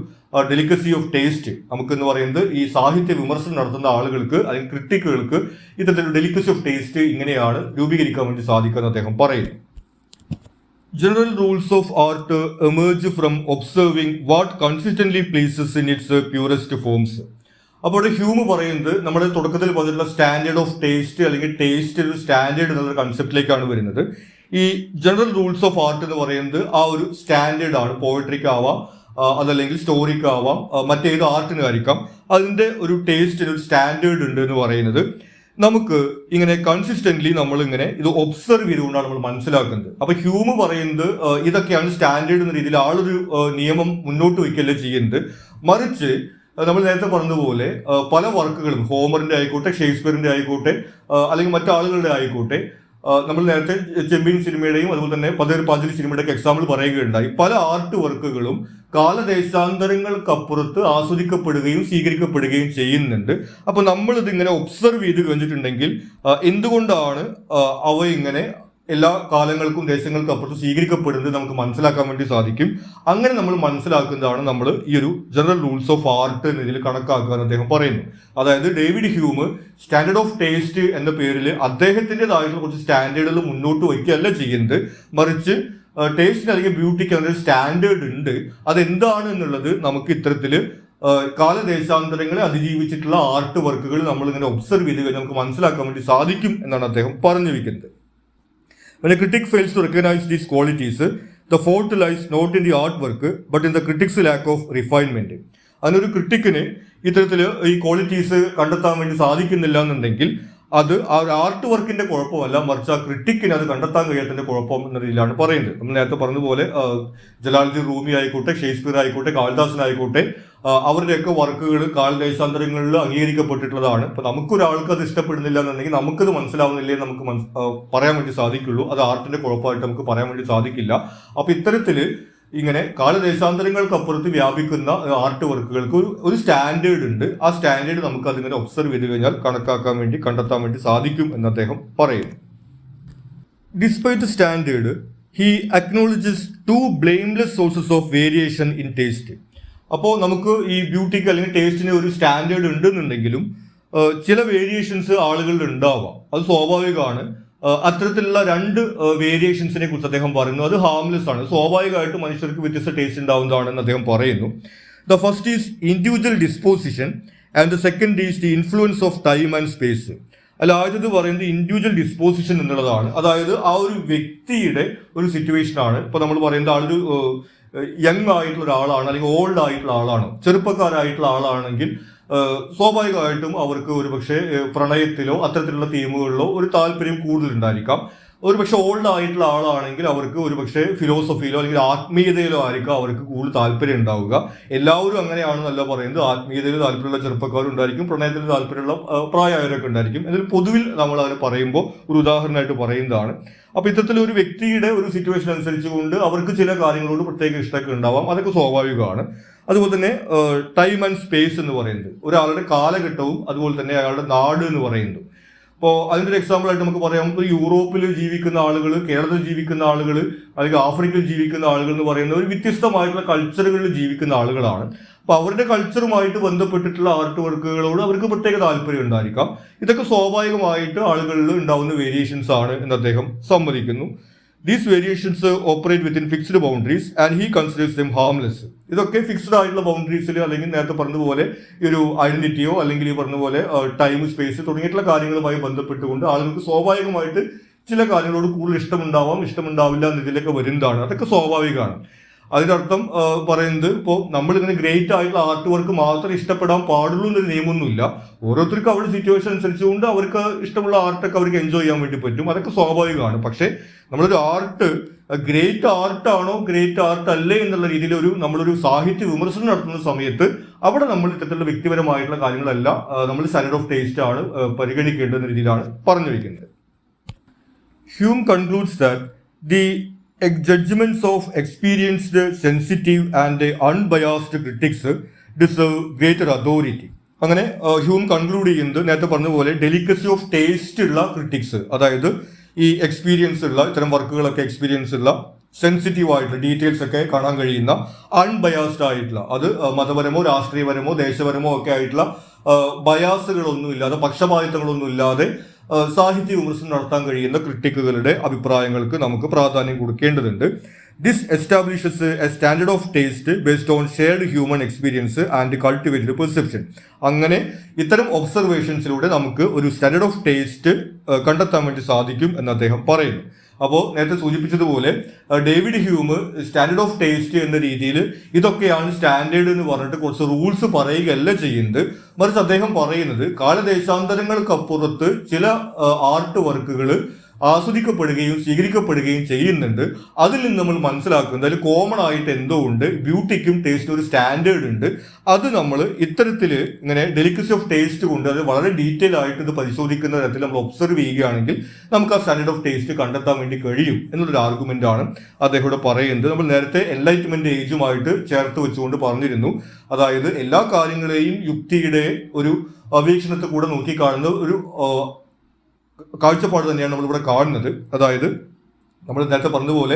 ഡെലിക്കസി ഓഫ് ടേസ്റ്റ് നമുക്കെന്ന് പറയുന്നത് ഈ സാഹിത്യ വിമർശനം നടത്തുന്ന ആളുകൾക്ക് അല്ലെങ്കിൽ ക്രിട്ടിക്കുകൾക്ക് ഇത്തരത്തിലുള്ള ഡെലിക്കസി ഓഫ് ടേസ്റ്റ് ഇങ്ങനെയാണ് രൂപീകരിക്കാൻ വേണ്ടി സാധിക്കുമെന്ന് അദ്ദേഹം പറയുന്നു. General rules of art emerge from observing what consistently pleases in its purest forms. അപ്പോൾ ഹ്യൂം പറയുന്നത് നമ്മുടെ തുടക്കത്തിൽ പറഞ്ഞിട്ടുള്ള സ്റ്റാൻഡേർഡ് ഓഫ് ടേസ്റ്റ് അല്ലെങ്കിൽ ടേസ്റ്റ് ഒരു സ്റ്റാൻഡേർഡ് എന്നുള്ള കൺസെപ്റ്റിലേക്കാണ് വരുന്നത്. ഈ ജനറൽ റൂൾസ് ഓഫ് ആർട്ട് എന്ന് പറയുന്നത് ആ ഒരു സ്റ്റാൻഡേർഡ് ആണ്. പോയട്രിക്ക് ആവാം, അതല്ലെങ്കിൽ സ്റ്റോറിക്ക് ആവാം, മറ്റേത് ആർട്ടിനായിരിക്കാം. അതിന്റെ ഒരു ടേസ്റ്റിന് ഒരു സ്റ്റാൻഡേർഡ് ഉണ്ട് എന്ന് പറയുന്നത് നമുക്ക് ഇങ്ങനെ കൺസിസ്റ്റന്റ്ലി നമ്മൾ ഇങ്ങനെ ഇത് ഒബ്സർവ് ചെയ്തുകൊണ്ടാണ് നമ്മൾ മനസ്സിലാക്കുന്നത്. അപ്പൊ ഹ്യൂം പറയുന്നത് ഇതൊക്കെയാണ് സ്റ്റാൻഡേർഡ് എന്ന രീതിയിൽ ആളൊരു നിയമം മുന്നോട്ട് വയ്ക്കല്ലേ ചെയ്യുന്നത്. മറിച്ച് നമ്മൾ നേരത്തെ പറഞ്ഞതുപോലെ പല വർക്കുകളും ഹോമറിന്റെ ആയിക്കോട്ടെ, ഷേക്സ്പിയറിന്റെ ആയിക്കോട്ടെ, അല്ലെങ്കിൽ മറ്റാളുകളുടെ ആയിക്കോട്ടെ, നമ്മൾ നേരത്തെ ചെമ്മീൻ സിനിമയുടെയും അതുപോലെ തന്നെ പാഞ്ചാലി സിനിമയുടെ ഒക്കെ എക്സാമ്പിൾ പറയുകയുണ്ടായി. പല ആർട്ട് വർക്കുകളും കാലദേശാന്തരങ്ങൾക്കപ്പുറത്ത് ആസ്വദിക്കപ്പെടുകയും സ്വീകരിക്കപ്പെടുകയും ചെയ്യുന്നുണ്ട്. അപ്പൊ നമ്മൾ ഇതിങ്ങനെ ഒബ്സർവ് ചെയ്ത് കഴിഞ്ഞിട്ടുണ്ടെങ്കിൽ എന്തുകൊണ്ടാണ് അവ ഇങ്ങനെ എല്ലാ കാലങ്ങൾക്കും ദേശങ്ങൾക്കും അപ്പുറത്ത് സ്വീകരിക്കപ്പെടുന്നത് നമുക്ക് മനസ്സിലാക്കാൻ വേണ്ടി സാധിക്കും. അങ്ങനെ നമ്മൾ മനസ്സിലാക്കുന്നതാണ് നമ്മൾ ഈ ഒരു ജനറൽ റൂൾസ് ഓഫ് ആർട്ട് എന്നതിൽ കണക്കാക്കുക എന്ന് അദ്ദേഹം പറയുന്നു. അതായത് David Hume standard of taste എന്ന പേരിൽ അദ്ദേഹത്തിൻ്റെതായിട്ടുള്ള കുറച്ച് സ്റ്റാൻഡേർഡുകൾ മുന്നോട്ട് വയ്ക്കുകയല്ല ചെയ്യുന്നത്. മറിച്ച് ടേസ്റ്റിന് അല്ലെങ്കിൽ ബ്യൂട്ടിക്ക് അങ്ങനെ ഒരു സ്റ്റാൻഡേർഡ് ഉണ്ട്. അതെന്താണ് എന്നുള്ളത് നമുക്ക് ഇത്തരത്തിൽ കാലദേശാന്തരങ്ങളെ അതിജീവിച്ചിട്ടുള്ള ആർട്ട് വർക്കുകൾ നമ്മളിങ്ങനെ ഒബ്സർവ് ചെയ്ത് കഴിഞ്ഞാൽ നമുക്ക് മനസ്സിലാക്കാൻ വേണ്ടി സാധിക്കും എന്നാണ് അദ്ദേഹം പറഞ്ഞു വയ്ക്കുന്നത്. When a critic fails to recognize these qualities, the fault lies not in the artwork, but in the critic's lack of refinement. അതിനൊരു ക്രിട്ടിക്കിന് ഇത്തരത്തിൽ ഈ ക്വാളിറ്റീസ് കണ്ടെത്താൻ വേണ്ടി സാധിക്കുന്നില്ല എന്നുണ്ടെങ്കിൽ അത് ആ ഒരു ആർട്ട് വർക്കിന്റെ കുഴപ്പമല്ല, മറിച്ച് ആ ക്രിട്ടിക്കിന് അത് കണ്ടെത്താൻ കഴിയാത്തതിന്റെ കുഴപ്പം എന്ന രീതിയിലാണ് പറയുന്നത്. നമ്മൾ നേരത്തെ പറഞ്ഞതുപോലെ ജലാലുദ്ദീൻ റൂമി ആയിക്കോട്ടെ, ഷേക്സ്പിയർ ആയിക്കോട്ടെ, കാളിദാസനായിക്കോട്ടെ, അവരുടെയൊക്കെ വർക്കുകൾ കാലദേശാന്തരങ്ങളിൽ അംഗീകരിക്കപ്പെട്ടിട്ടുള്ളതാണ്. ഇപ്പൊ നമുക്കൊരാൾക്ക് അത് ഇഷ്ടപ്പെടുന്നില്ല എന്നുണ്ടെങ്കിൽ നമുക്കത് മനസ്സിലാവുന്നില്ലേ നമുക്ക് പറയാൻ വേണ്ടി സാധിക്കുള്ളൂ. അത് ആർട്ടിന്റെ കുഴപ്പമായിട്ട് നമുക്ക് പറയാൻ വേണ്ടി സാധിക്കില്ല. അപ്പൊ ഇത്തരത്തില് ഇങ്ങനെ കാലദേശാന്തരങ്ങൾക്കപ്പുറത്ത് വ്യാപിക്കുന്ന ആർട്ട് വർക്കുകൾക്ക് ഒരു സ്റ്റാൻഡേർഡ് ഉണ്ട്. ആ സ്റ്റാൻഡേർഡ് നമുക്ക് അതിങ്ങനെ ഒബ്സർവ് ചെയ്ത് കഴിഞ്ഞാൽ കണക്കാക്കാൻ വേണ്ടി കണ്ടെത്താൻ വേണ്ടി സാധിക്കും എന്ന് അദ്ദേഹം പറയുന്നു. Despite the standard, he acknowledges two blameless sources of variation in taste. അപ്പോൾ നമുക്ക് ഈ ബ്യൂട്ടിക്ക് അല്ലെങ്കിൽ ടേസ്റ്റിന് ഒരു സ്റ്റാൻഡേർഡ് ഉണ്ടെന്നുണ്ടെങ്കിലും ചില വേരിയേഷൻസ് ആളുകളിൽ ഉണ്ടാവാം. അത് സ്വാഭാവികമാണ്. അത്തരത്തിലുള്ള രണ്ട് വേരിയേഷൻസിനെ കുറിച്ച് അദ്ദേഹം പറയുന്നു. അത് ഹാംലെസ് ആണ്. സ്വാഭാവികമായിട്ട് മനുഷ്യർക്ക് വ്യത്യസ്ത ടേസ്റ്റ് ഉണ്ടാവുന്നതാണെന്ന് അദ്ദേഹം പറയുന്നു. The first is individual disposition and the second is the influence of time and space. അല്ല, ആദ്യത്തെ പറയുന്നത് ഇൻഡിവിജ്വൽ ഡിസ്പോസിഷൻ എന്നുള്ളതാണ്. അതായത് ആ ഒരു വ്യക്തിയുടെ ഒരു സിറ്റുവേഷൻ ആണ്. ഇപ്പൊ നമ്മൾ പറയുന്നത് ആളൊരു യങ് ആയിട്ടുള്ള ഒരാളാണ്, അല്ലെങ്കിൽ ഓൾഡ് ആയിട്ടുള്ള ആളാണ്, ചെറുപ്പക്കാരായിട്ടുള്ള ആളാണെങ്കിൽ സ്വാഭാവികമായിട്ടും അവർക്ക് ഒരുപക്ഷെ പ്രണയത്തിലോ അത്തരത്തിലുള്ള തീമുകളിലോ ഒരു താല്പര്യം കൂടുതലുണ്ടായിരിക്കാം. ഒരുപക്ഷെ ഓൾഡ് ആയിട്ടുള്ള ആളാണെങ്കിൽ അവർക്ക് ഒരുപക്ഷെ ഫിലോസഫിയിലോ അല്ലെങ്കിൽ ആത്മീയതയിലോ ആയിരിക്കും അവർക്ക് കൂടുതൽ താല്പര്യം ഉണ്ടാവുക. എല്ലാവരും അങ്ങനെയാണെന്നല്ല പറയുന്നത്. ആത്മീയതയിൽ താല്പര്യമുള്ള ചെറുപ്പക്കാരും ഉണ്ടായിരിക്കും, പ്രണയത്തിൽ താല്പര്യമുള്ള പ്രായമായവരൊക്കെ ഉണ്ടായിരിക്കും. ഇതിൽ പൊതുവിൽ നമ്മൾ അതിനെ പറയുമ്പോൾ ഒരു ഉദാഹരണമായിട്ട് പറയുന്നതാണ്. അപ്പൊ ഇത്തരത്തിൽ ഒരു വ്യക്തിയുടെ ഒരു സിറ്റുവേഷൻ അനുസരിച്ചുകൊണ്ട് അവർക്ക് ചില കാര്യങ്ങളോട് പ്രത്യേക ഇഷ്ടമൊക്കെ ഉണ്ടാവാം. അതൊക്കെ സ്വാഭാവികമാണ്. അതുപോലെ തന്നെ ടൈം ആൻഡ് സ്പേസ് എന്ന് പറയുന്നത് ഒരാളുടെ കാലഘട്ടവും അതുപോലെ തന്നെ അയാളുടെ നാട് എന്ന് പറയുന്നത്. അപ്പോൾ അതിൻ്റെ ഒരു എക്സാമ്പിൾ ആയിട്ട് നമുക്ക് പറയാം, ഇപ്പോൾ യൂറോപ്പിൽ ജീവിക്കുന്ന ആളുകൾ, കേരളത്തിൽ ജീവിക്കുന്ന ആളുകൾ, അല്ലെങ്കിൽ ആഫ്രിക്കയിൽ ജീവിക്കുന്ന ആളുകൾ എന്ന് പറയുന്നത് ഒരു വ്യത്യസ്തമായിട്ടുള്ള കൾച്ചറുകളിൽ ജീവിക്കുന്ന ആളുകളാണ്. അപ്പോൾ അവരുടെ കൾച്ചറുമായിട്ട് ബന്ധപ്പെട്ടിട്ടുള്ള ആർട്ട് വർക്കുകളോട് അവർക്ക് പ്രത്യേക താല്പര്യം ഉണ്ടായിരിക്കാം. ഇതൊക്കെ സ്വാഭാവികമായിട്ട് ആളുകളിൽ ഉണ്ടാവുന്ന വേരിയേഷൻസ് ആണ് എന്ന് അദ്ദേഹം സമ്മതിക്കുന്നു. These variations operate within fixed boundaries and he considers dum harmless. ഇതൊക്കെ ഫിക്സ്ഡ് ആയിട്ടുള്ള ബൗണ്ടറീസിൽ, അല്ലെങ്കിൽ നേരത്തെ പറഞ്ഞതുപോലെ ഈ ഒരു ഐഡന്റിറ്റിയോ അല്ലെങ്കിൽ ഈ പറഞ്ഞതുപോലെ ടൈം, സ്പേസ് തുടങ്ങിയിട്ടുള്ള കാര്യങ്ങളുമായി ബന്ധപ്പെട്ടുകൊണ്ട് ആളുകൾക്ക് സ്വാഭാവികമായിട്ട് ചില കാര്യങ്ങളോട് കൂടുതൽ ഇഷ്ടമുണ്ടാവാം, ഇഷ്ടമുണ്ടാവില്ല എന്നതിലേക്ക് വരുന്നതാണ്. അതൊക്കെ സ്വാഭാവികമാണ്. അതിൻ്റെ അർത്ഥം പറയുന്നത് ഇപ്പോൾ നമ്മളിങ്ങനെ ഗ്രേറ്റ് ആയിട്ടുള്ള ആർട്ട് വർക്ക് മാത്രം ഇഷ്ടപ്പെടാൻ പാടുള്ളൂ എന്നൊരു നിയമമൊന്നുമില്ല. ഓരോരുത്തർക്കും അവരുടെ സിറ്റുവേഷൻ അനുസരിച്ചുകൊണ്ട് അവർക്ക് ഇഷ്ടമുള്ള ആർട്ടൊക്കെ അവർക്ക് എൻജോയ് ചെയ്യാൻ വേണ്ടി പറ്റും. അതൊക്കെ സ്വാഭാവികമാണ്. പക്ഷേ നമ്മളൊരു ആർട്ട് ഗ്രേറ്റ് ആർട്ടാണോ ഗ്രേറ്റ് ആർട്ട് അല്ലേ എന്നുള്ള രീതിയിൽ നമ്മളൊരു സാഹിത്യ വിമർശനം നടത്തുന്ന സമയത്ത് അവിടെ നമ്മൾ ഇത്തരത്തിലുള്ള വ്യക്തിപരമായിട്ടുള്ള കാര്യങ്ങളല്ല, നമ്മൾ സ്റ്റാൻഡേർഡ് ഓഫ് ടേസ്റ്റ് ആണ് പരിഗണിക്കേണ്ടുന്ന രീതിയിലാണ് പറഞ്ഞു വയ്ക്കുന്നത്. Hume concludes that the judgments of experienced, sensitive and unbiased critics deserve greater authority. അങ്ങനെ ഹ്യൂം കൺക്ലൂഡ് ചെയ്യുന്നത് നേരത്തെ പറഞ്ഞ പോലെ ഡെലിക്കസി ഓഫ് ടേസ്റ്റ് ഉള്ള ക്രിറ്റിക്സ്, അതായത് ഈ എക്സ്പീരിയൻസ് ഉള്ള ഇത്തരം വർക്കുകളൊക്കെ എക്സ്പീരിയൻസ് ഉള്ള, സെൻസിറ്റീവ് ആയിട്ടുള്ള ഡീറ്റെയിൽസ് ഒക്കെ കാണാൻ കഴിയുന്ന, അൺബയാസ്ഡ് ആയിട്ടുള്ള, അത് മതപരമോ രാഷ്ട്രീയപരമോ ദേശപരമോ ഒക്കെ ആയിട്ടുള്ള ബയാസുകളൊന്നും ഇല്ലാതെ, പക്ഷപാതിത്വങ്ങളൊന്നും ഇല്ലാതെ സാഹിത്യ വിമർശനം നടത്താൻ കഴിയുന്ന ക്രിട്ടിക്കുകളുടെ അഭിപ്രായങ്ങൾക്ക് നമുക്ക് പ്രാധാന്യം കൊടുക്കേണ്ടതുണ്ട്. This establishes A standard of taste based on shared human experience and cultivated perception. അങ്ങനെ ഇത്തരം ഒബ്സർവേഷൻസിലൂടെ നമുക്ക് ഒരു സ്റ്റാൻഡേർഡ് ഓഫ് ടേസ്റ്റ് കണ്ടെത്താൻ വേണ്ടി സാധിക്കും എന്ന് അദ്ദേഹം പറയുന്നു. അപ്പോൾ നേരത്തെ സൂചിപ്പിച്ചതുപോലെ David Hume standard of taste എന്ന രീതിയിൽ ഇതൊക്കെയാണ് സ്റ്റാൻഡേർഡ് എന്ന് പറഞ്ഞിട്ട് കുറച്ച് റൂൾസ് പറയുകയല്ല ചെയ്യുന്നത്. മറിച്ച് അദ്ദേഹം പറയുന്നത് കാലദേശാന്തരങ്ങൾക്കപ്പുറത്ത് ചില ആർട്ട് വർക്കുകൾ ആസ്വദിക്കപ്പെടുകയും സ്വീകരിക്കപ്പെടുകയും ചെയ്യുന്നുണ്ട്. അതിൽ നിന്ന് നമ്മൾ മനസ്സിലാക്കുന്നത് അതിൽ കോമൺ ആയിട്ട് എന്തോ ഉണ്ട്, ബ്യൂട്ടിക്കും ടേസ്റ്റിനും ഒരു സ്റ്റാൻഡേർഡ് ഉണ്ട്. അത് നമ്മൾ ഇത്തരത്തിൽ ഇങ്ങനെ ഡെലിക്കസി ഓഫ് ടേസ്റ്റ് കൊണ്ട് അത് വളരെ ഡീറ്റെയിൽ ആയിട്ട് ഇത് പരിശോധിക്കുന്ന തരത്തിൽ നമ്മൾ ഒബ്സർവ് ചെയ്യുകയാണെങ്കിൽ നമുക്ക് ആ സ്റ്റാൻഡേർഡ് ഓഫ് ടേസ്റ്റ് കണ്ടെത്താൻ വേണ്ടി കഴിയും എന്നുള്ളൊരു ആർഗ്യുമെന്റ് ആണ് അദ്ദേഹം ഇവിടെ പറയുന്നത്. നമ്മൾ നേരത്തെ എൻലൈറ്റ്മെന്റ് ഏജുമായിട്ട് ചേർത്ത് വെച്ചുകൊണ്ട് പറഞ്ഞിരുന്നു. അതായത് എല്ലാ കാര്യങ്ങളെയും യുക്തിയുടെ ഒരു വീക്ഷണത്തെ കൂടെ നോക്കിക്കാണുന്ന ഒരു കാഴ്ചപ്പാട് തന്നെയാണ് നമ്മളിവിടെ കാണുന്നത്. അതായത് നമ്മൾ നേരത്തെ പറഞ്ഞതുപോലെ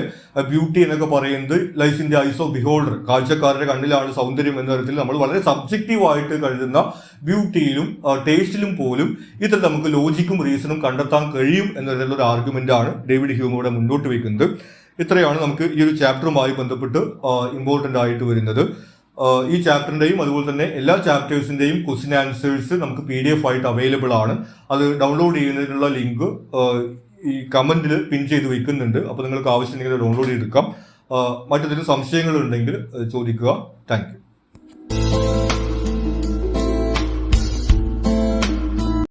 ബ്യൂട്ടി എന്നൊക്കെ പറയുന്നത് lies in the eyes of beholder, കാഴ്ചക്കാരുടെ കണ്ണിലാണ് സൗന്ദര്യം എന്ന തരത്തിൽ നമ്മൾ വളരെ സബ്ജക്റ്റീവായിട്ട് കരുതുന്ന ബ്യൂട്ടിയിലും ടേസ്റ്റിലും പോലും ഇതിൽ നമുക്ക് ലോജിക്കും റീസണും കണ്ടെത്താൻ കഴിയും എന്നതിലുള്ള ഒരു ആർഗ്യുമെന്റ് ആണ് ഡേവിഡ് ഹ്യൂം ഇവിടെ മുന്നോട്ട് വയ്ക്കുന്നത്. ഇത്രയാണ് നമുക്ക് ഈ ഒരു ചാപ്റ്ററുമായി ബന്ധപ്പെട്ട് ഇമ്പോർട്ടൻ്റ് ആയിട്ട് വരുന്നത്. ഈ ചാപ്റ്ററിൻ്റെയും അതുപോലെ തന്നെ എല്ലാ ചാപ്റ്റേഴ്സിൻ്റെയും ക്വസ്റ്റ്യൻ ആൻസേഴ്സ് നമുക്ക് PDF ആയിട്ട് അവൈലബിൾ ആണ്. അത് ഡൗൺലോഡ് ചെയ്യുന്നതിനുള്ള ലിങ്ക് ഈ കമൻറ്റിൽ പിൻ ചെയ്ത് വയ്ക്കുന്നുണ്ട്. അപ്പോൾ നിങ്ങൾക്ക് ആവശ്യമുണ്ടെങ്കിൽ ഡൗൺലോഡ് ചെയ്തെടുക്കാം. മറ്റെന്തെങ്കിലും സംശയങ്ങളുണ്ടെങ്കിൽ ചോദിക്കുക. Thank you.